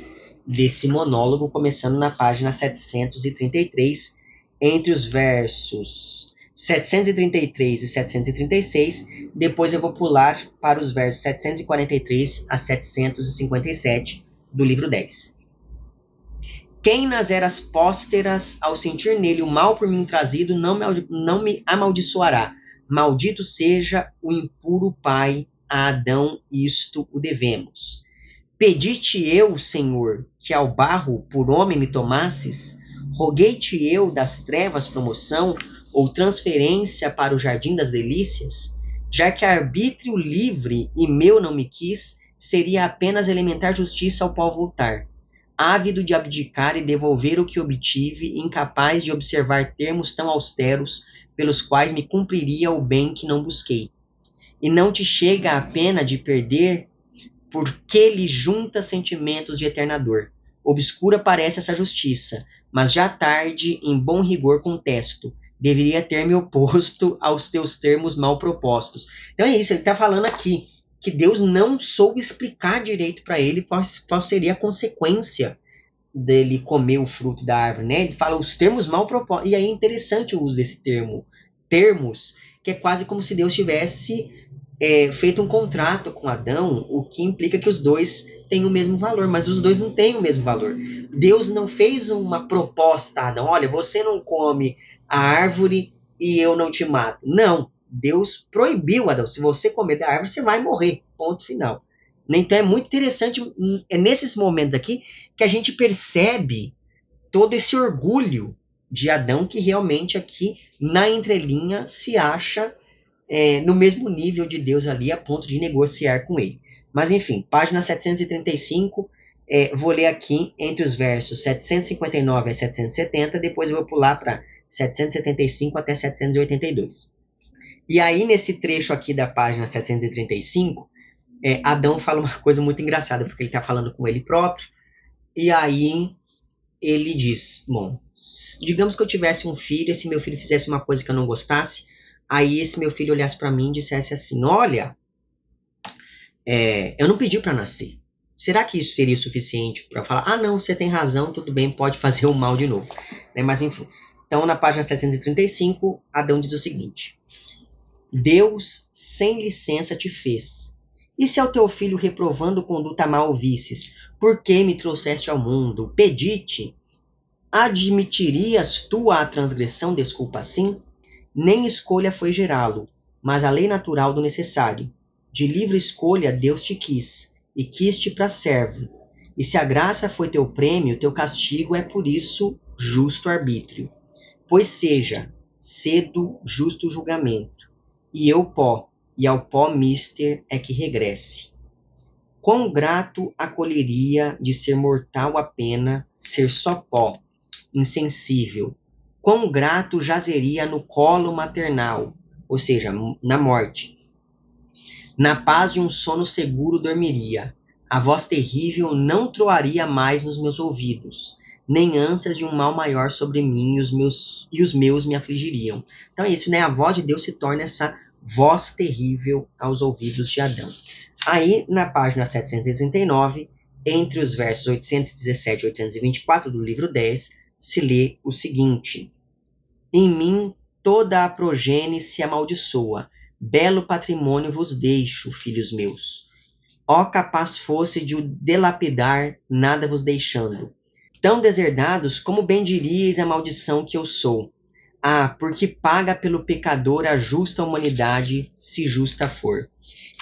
desse monólogo, começando na página 733, entre os versos 733 e 736, depois eu vou pular para os versos 743 a 757 do livro 10. Quem nas eras pósteras, ao sentir nele o mal por mim trazido, não me amaldiçoará. Maldito seja o impuro pai, a Adão isto o devemos. Pedi-te eu, Senhor, que ao barro por homem me tomasses? Roguei-te eu das trevas promoção ou transferência para o jardim das delícias? Já que arbítrio livre e meu não me quis, seria apenas elementar justiça ao pó voltar. Ávido de abdicar e devolver o que obtive, incapaz de observar termos tão austeros, pelos quais me cumpriria o bem que não busquei. E não te chega a pena de perder, porque lhe junta sentimentos de eterna dor. Obscura parece essa justiça, mas já tarde, em bom rigor contesto. Deveria ter me oposto aos teus termos mal propostos. Então é isso, ele está falando aqui que Deus não soube explicar direito para ele qual seria a consequência dele comer o fruto da árvore, né? Ele fala os termos mal propostos. E aí é interessante o uso desse termo, termos, que é quase como se Deus tivesse feito um contrato com Adão, o que implica que os dois têm o mesmo valor, mas os dois não têm o mesmo valor. Deus não fez uma proposta a Adão, olha, você não come a árvore e eu não te mato. Não, Deus proibiu Adão, se você comer da árvore, você vai morrer, ponto final. Então é muito interessante, é nesses momentos aqui que a gente percebe todo esse orgulho de Adão, que realmente aqui, na entrelinha, se acha no mesmo nível de Deus ali, a ponto de negociar com ele. Mas enfim, página 735, vou ler aqui entre os versos 759 a 770, depois eu vou pular para 775 até 782. E aí, nesse trecho aqui da página 735, Adão fala uma coisa muito engraçada, porque ele está falando com ele próprio, e aí ele diz, bom, digamos que eu tivesse um filho, esse meu filho fizesse uma coisa que eu não gostasse, aí esse meu filho olhasse para mim e dissesse assim, olha, eu não pedi para nascer. Será que isso seria suficiente para falar, ah não, você tem razão, tudo bem, pode fazer o mal de novo. Mas enfim, então na página 735, Adão diz o seguinte, Deus sem licença te fez. E se ao teu filho reprovando conduta mal visses, por que me trouxeste ao mundo? Pedi-te, admitirias tu a transgressão, desculpa assim? Nem escolha foi gerá-lo, mas a lei natural do necessário. De livre escolha Deus te quis, e quis-te para servo. E se a graça foi teu prêmio, teu castigo é por isso justo arbítrio. Pois seja, cedo justo julgamento, e eu pó, e ao pó mister é que regresse. Quão grato acolheria de ser mortal a pena, ser só pó, insensível. Quão grato jazeria no colo maternal, ou seja, na morte. Na paz de um sono seguro dormiria. A voz terrível não troaria mais nos meus ouvidos, nem ânsias de um mal maior sobre mim e os meus me afligiriam. Então é isso, né? A voz de Deus se torna essa voz terrível aos ouvidos de Adão. Aí, na página 739, entre os versos 817 e 824 do livro 10, se lê o seguinte: Em mim toda a progênie se amaldiçoa, belo patrimônio vos deixo, filhos meus. Ó capaz fosse de o delapidar, nada vos deixando. Tão deserdados, como bem diríeis a maldição que eu sou. Ah, porque paga pelo pecador a justa humanidade, se justa for.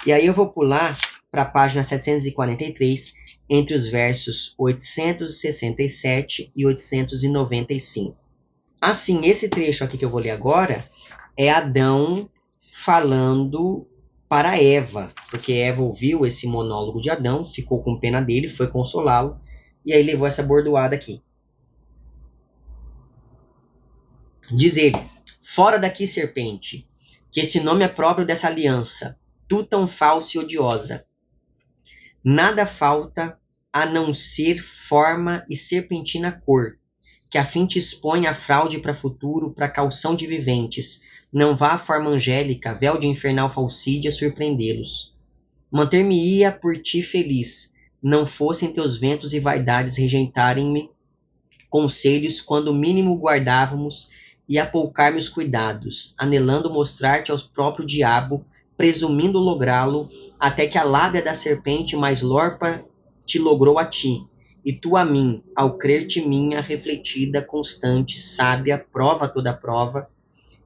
E aí eu vou pular para a página 743, entre os versos 867 e 895. Assim, esse trecho aqui que eu vou ler agora é Adão falando para Eva, porque Eva ouviu esse monólogo de Adão, ficou com pena dele, foi consolá-lo, e aí levou essa bordoada aqui. Diz ele: Fora daqui, serpente, que esse nome é próprio dessa aliança, tu tão falsa e odiosa. Nada falta a não ser forma e serpentina cor, que a fim te expõe a fraude para futuro, para calção de viventes. Não vá a forma angélica, véu de infernal falsídia, surpreendê-los. Manter-me-ia por ti feliz, não fossem teus ventos e vaidades rejeitarem-me conselhos quando o mínimo guardávamos e apoucar-me os cuidados, anelando mostrar-te ao próprio diabo, presumindo lográ-lo, até que a lábia da serpente mais lorpa te logrou a ti, e tu a mim, ao crer-te minha, refletida, constante, sábia, prova toda prova,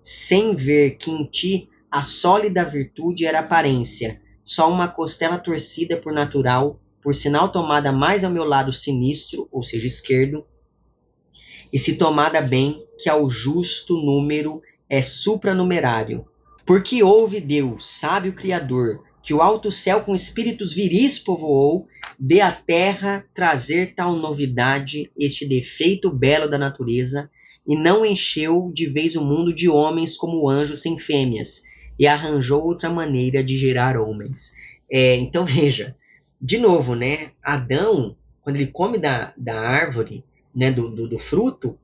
sem ver que em ti a sólida virtude era aparência, só uma costela torcida por natural, por sinal tomada mais ao meu lado sinistro, ou seja, esquerdo, e se tomada bem, que ao justo número é supranumerário. Porque houve Deus, sábio Criador, que o alto céu com espíritos viris povoou, de a terra trazer tal novidade, este defeito belo da natureza, e não encheu de vez o mundo de homens como anjos sem fêmeas, e arranjou outra maneira de gerar homens. Então veja, de novo, né? Adão, quando ele come da árvore, né, do fruto,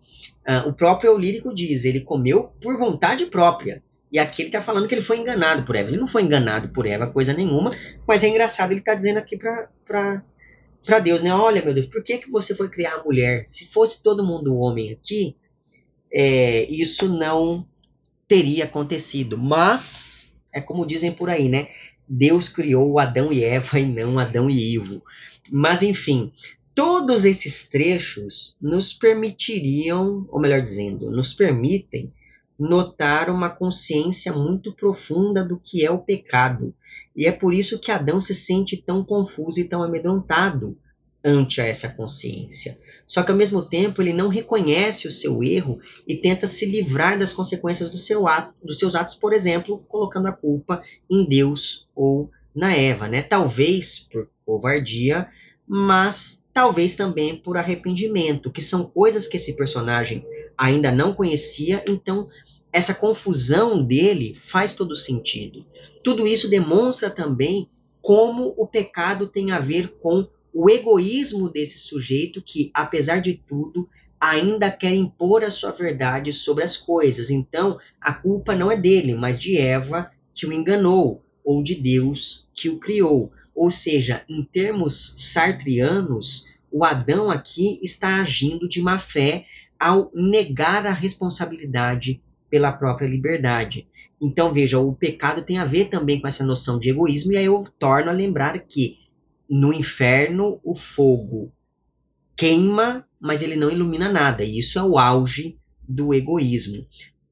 o próprio lírico diz, ele comeu por vontade própria. E aqui ele está falando que ele foi enganado por Eva. Ele não foi enganado por Eva, coisa nenhuma, mas é engraçado, ele está dizendo aqui para Deus, né? Olha, meu Deus, por que você foi criar a mulher? Se fosse todo mundo homem aqui, isso não teria acontecido. Mas, é como dizem por aí, né? Deus criou Adão e Eva e não Adão e Ivo. Mas, enfim, todos esses trechos nos permitiriam, ou melhor dizendo, nos permitem notar uma consciência muito profunda do que é o pecado. E é por isso que Adão se sente tão confuso e tão amedrontado ante essa consciência. Só que ao mesmo tempo ele não reconhece o seu erro e tenta se livrar das consequências dos seus atos, por exemplo, colocando a culpa em Deus ou na Eva, né? Talvez por covardia, mas talvez também por arrependimento, que são coisas que esse personagem ainda não conhecia, então essa confusão dele faz todo sentido. Tudo isso demonstra também como o pecado tem a ver com o egoísmo desse sujeito que, apesar de tudo, ainda quer impor a sua verdade sobre as coisas. Então, a culpa não é dele, mas de Eva, que o enganou, ou de Deus, que o criou. Ou seja, em termos sartrianos, o Adão aqui está agindo de má fé ao negar a responsabilidade pela própria liberdade. Então, veja, o pecado tem a ver também com essa noção de egoísmo, e aí eu torno a lembrar que no inferno o fogo queima, mas ele não ilumina nada, e isso é o auge do egoísmo.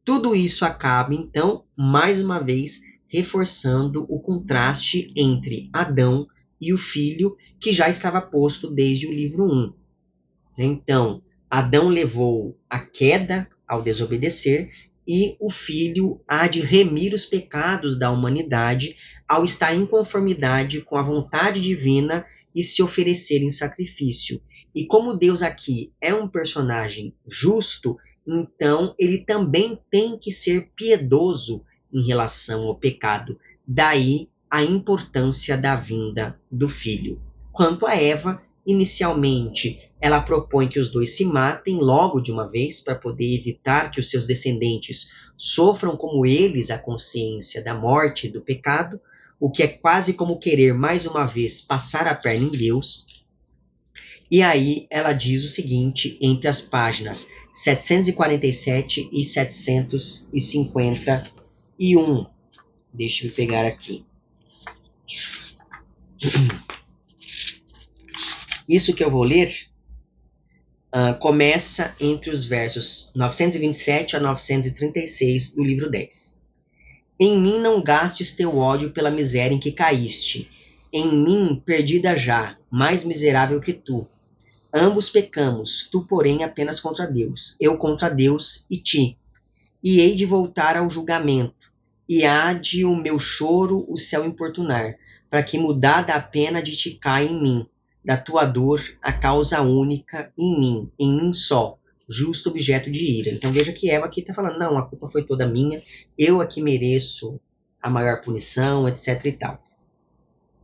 Tudo isso acaba, então, mais uma vez, reforçando o contraste entre Adão e o filho, que já estava posto desde o livro 1. Então, Adão levou a queda ao desobedecer e o filho há de remir os pecados da humanidade ao estar em conformidade com a vontade divina e se oferecer em sacrifício. E como Deus aqui é um personagem justo, então ele também tem que ser piedoso em relação ao pecado. Daí a importância da vinda do filho. Quanto a Eva, inicialmente ela propõe que os dois se matem logo de uma vez para poder evitar que os seus descendentes sofram como eles a consciência da morte e do pecado, o que é quase como querer mais uma vez passar a perna em Deus. E aí ela diz o seguinte, entre as páginas 747 e 751. Deixa eu pegar aqui. Isso que eu vou ler começa entre os versos 927 a 936 do livro 10. Em mim não gastes teu ódio pela miséria em que caíste. Em mim, perdida já, mais miserável que tu. Ambos pecamos, tu, porém, apenas contra Deus, eu contra Deus e ti. E hei de voltar ao julgamento, e há de o meu choro o céu importunar, para que mudada a pena de te caia em mim, da tua dor a causa única em mim só, justo objeto de ira. Então veja que Eva aqui está falando, não, a culpa foi toda minha, eu aqui mereço a maior punição, etc e tal.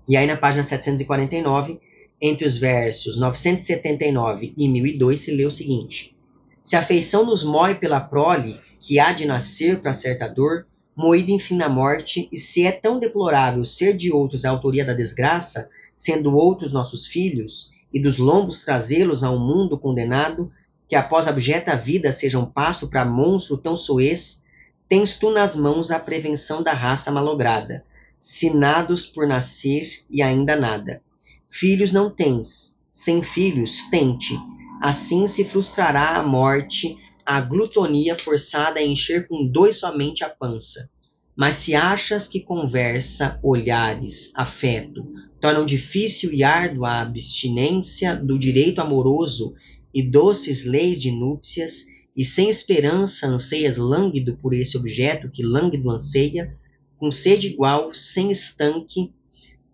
E aí na página 749, entre os versos 979 e 1002, se lê o seguinte: se a afeição nos moe pela prole, que há de nascer para certa dor, moído enfim na morte, e se é tão deplorável ser de outros a autoria da desgraça, sendo outros nossos filhos, e dos lombos trazê-los a um mundo condenado, que após abjeta vida seja um passo para monstro tão soez, tens tu nas mãos a prevenção da raça malograda, sinados por nascer e ainda nada. Filhos não tens, sem filhos tente, assim se frustrará a morte, a glutonia forçada a encher com 2 somente a pança. Mas se achas que conversa, olhares, afeto, tornam difícil e árdua a abstinência do direito amoroso e doces leis de núpcias, e sem esperança anseias lânguido por esse objeto que lânguido anseia, com sede igual, sem estanque,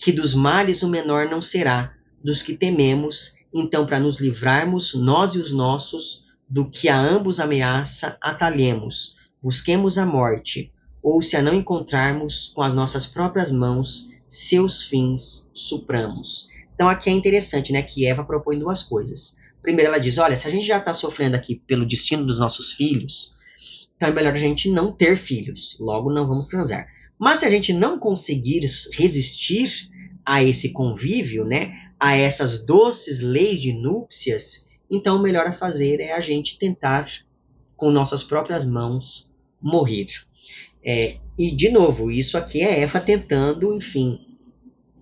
que dos males o menor não será, dos que tememos, então para nos livrarmos, nós e os nossos, do que a ambos ameaça, atalhemos, busquemos a morte, ou se a não encontrarmos, com as nossas próprias mãos, seus fins supramos. Então aqui é interessante, né, que Eva propõe 2 coisas. Primeiro ela diz, olha, se a gente já está sofrendo aqui pelo destino dos nossos filhos, então é melhor a gente não ter filhos, logo não vamos transar. Mas se a gente não conseguir resistir a esse convívio, né, a essas doces leis de núpcias, então o melhor a fazer é a gente tentar, com nossas próprias mãos, morrer. E, de novo, isso aqui é Eva tentando, enfim,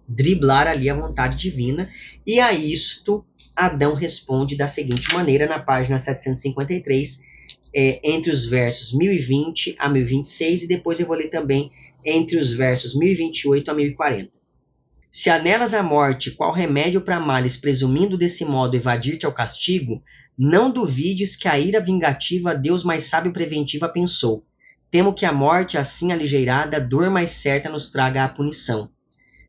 driblar ali a vontade divina, e a isto Adão responde da seguinte maneira, na página 753, entre os versos 1020 a 1026, e depois eu vou ler também entre os versos 1028 a 1040. Se anelas a morte, qual remédio para males, presumindo desse modo evadir-te ao castigo, não duvides que a ira vingativa Deus mais sábio preventiva pensou. Temo que a morte, assim aligeirada, dor mais certa nos traga a punição.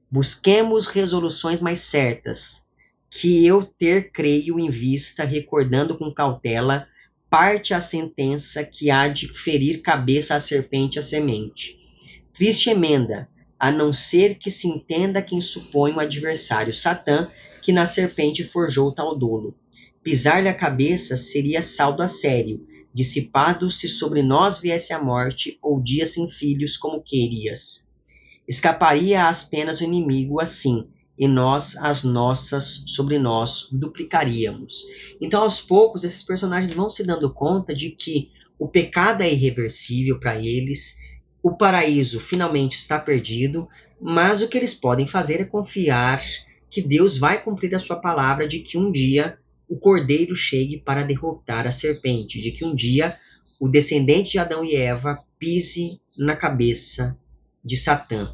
Busquemos resoluções mais certas, que eu ter creio em vista, recordando com cautela, parte a sentença que há de ferir cabeça à serpente a semente. Triste emenda, a não ser que se entenda quem supõe o adversário, Satã, que na serpente forjou tal dolo. Pisar-lhe a cabeça seria saldo a sério, dissipado se sobre nós viesse a morte, ou dia sem filhos como querias. Escaparia às penas o inimigo assim, e nós as nossas sobre nós duplicaríamos. Então, aos poucos, esses personagens vão se dando conta de que o pecado é irreversível para eles, o paraíso finalmente está perdido, mas o que eles podem fazer é confiar que Deus vai cumprir a sua palavra de que um dia o cordeiro chegue para derrotar a serpente, de que um dia o descendente de Adão e Eva pise na cabeça de Satã,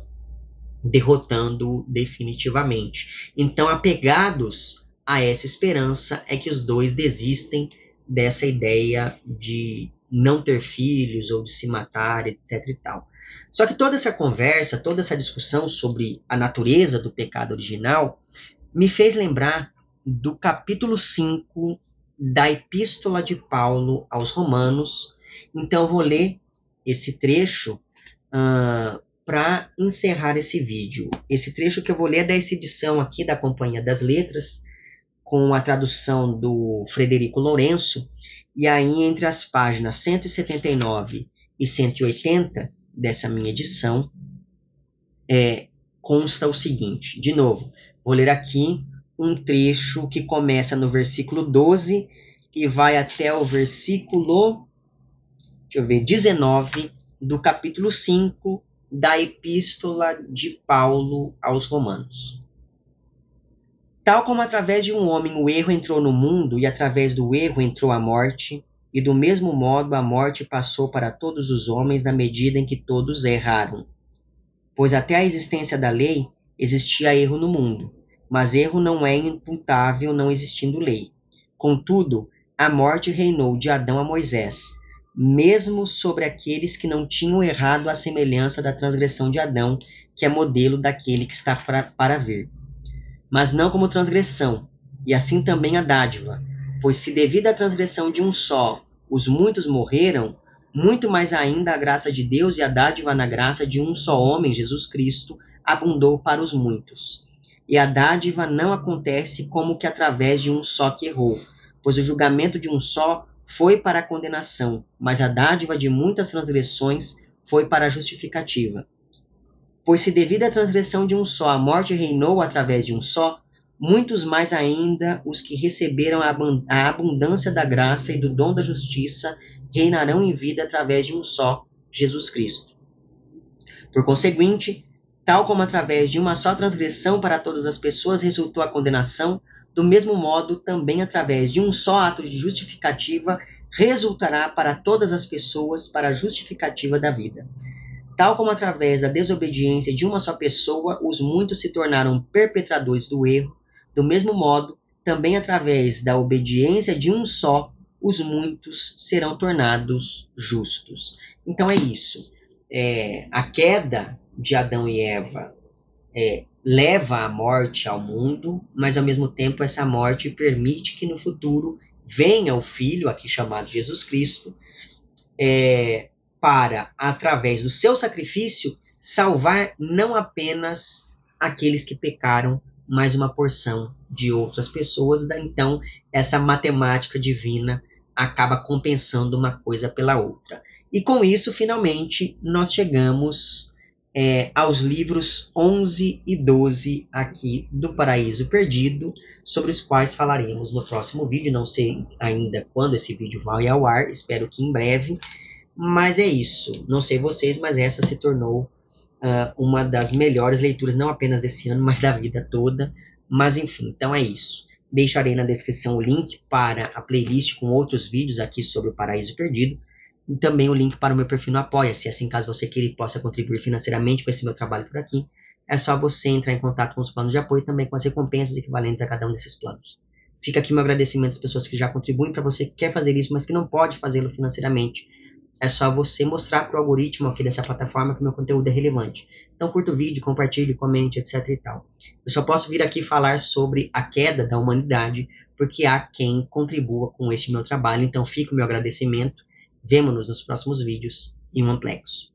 derrotando-o definitivamente. Então, apegados a essa esperança, é que os dois desistem dessa ideia de não ter filhos ou de se matar, etc. e tal. Só que toda essa conversa, toda essa discussão sobre a natureza do pecado original me fez lembrar do capítulo 5 da Epístola de Paulo aos Romanos. Então, eu vou ler esse trecho para encerrar esse vídeo. Esse trecho que eu vou ler é dessa edição aqui da Companhia das Letras, com a tradução do Frederico Lourenço, e aí entre as páginas 179 e 180 dessa minha edição, consta o seguinte, de novo, vou ler aqui um trecho que começa no versículo 12 e vai até o versículo, 19 do capítulo 5 da Epístola de Paulo aos Romanos. Tal como através de um homem o erro entrou no mundo, e através do erro entrou a morte, e do mesmo modo a morte passou para todos os homens na medida em que todos erraram. Pois até a existência da lei existia erro no mundo, mas erro não é imputável não existindo lei. Contudo, a morte reinou de Adão a Moisés, mesmo sobre aqueles que não tinham errado à semelhança da transgressão de Adão, que é modelo daquele que está para vir. Mas não como transgressão, e assim também a dádiva, pois se devido à transgressão de um só os muitos morreram, muito mais ainda a graça de Deus e a dádiva na graça de um só homem, Jesus Cristo, abundou para os muitos. E a dádiva não acontece como que através de um só que errou, pois o julgamento de um só foi para a condenação, mas a dádiva de muitas transgressões foi para a justificativa. Pois se devido à transgressão de um só a morte reinou através de um só, muitos mais ainda os que receberam a abundância da graça e do dom da justiça reinarão em vida através de um só, Jesus Cristo. Por conseguinte, tal como através de uma só transgressão para todas as pessoas resultou a condenação, do mesmo modo também através de um só ato de justificativa resultará para todas as pessoas para a justificativa da vida. Tal como através da desobediência de uma só pessoa os muitos se tornaram perpetradores do erro, do mesmo modo, também através da obediência de um só, os muitos serão tornados justos. Então é isso. A queda de Adão e Eva leva à morte ao mundo, mas ao mesmo tempo essa morte permite que no futuro venha o Filho, aqui chamado Jesus Cristo, para, através do seu sacrifício, salvar não apenas aqueles que pecaram, mas uma porção de outras pessoas. Então, essa matemática divina acaba compensando uma coisa pela outra. E com isso, finalmente, nós chegamos aos livros 11 e 12 aqui do Paraíso Perdido, sobre os quais falaremos no próximo vídeo. Não sei ainda quando esse vídeo vai ao ar, espero que em breve. Mas é isso, não sei vocês, mas essa se tornou uma das melhores leituras, não apenas desse ano, mas da vida toda. Mas enfim, então é isso. Deixarei na descrição o link para a playlist com outros vídeos aqui sobre o Paraíso Perdido. E também o link para o meu perfil no Apoia-se, assim caso você queira e possa contribuir financeiramente com esse meu trabalho por aqui, é só você entrar em contato com os planos de apoio e também com as recompensas equivalentes a cada um desses planos. Fica aqui meu agradecimento às pessoas que já contribuem, para você que quer fazer isso, mas que não pode fazê-lo financeiramente. É só você mostrar para o algoritmo aqui dessa plataforma que o meu conteúdo é relevante. Então curta o vídeo, compartilhe, comente, etc e tal. Eu só posso vir aqui falar sobre a queda da humanidade, porque há quem contribua com este meu trabalho. Então fica o meu agradecimento. Vemo-nos nos próximos vídeos e um amplexo.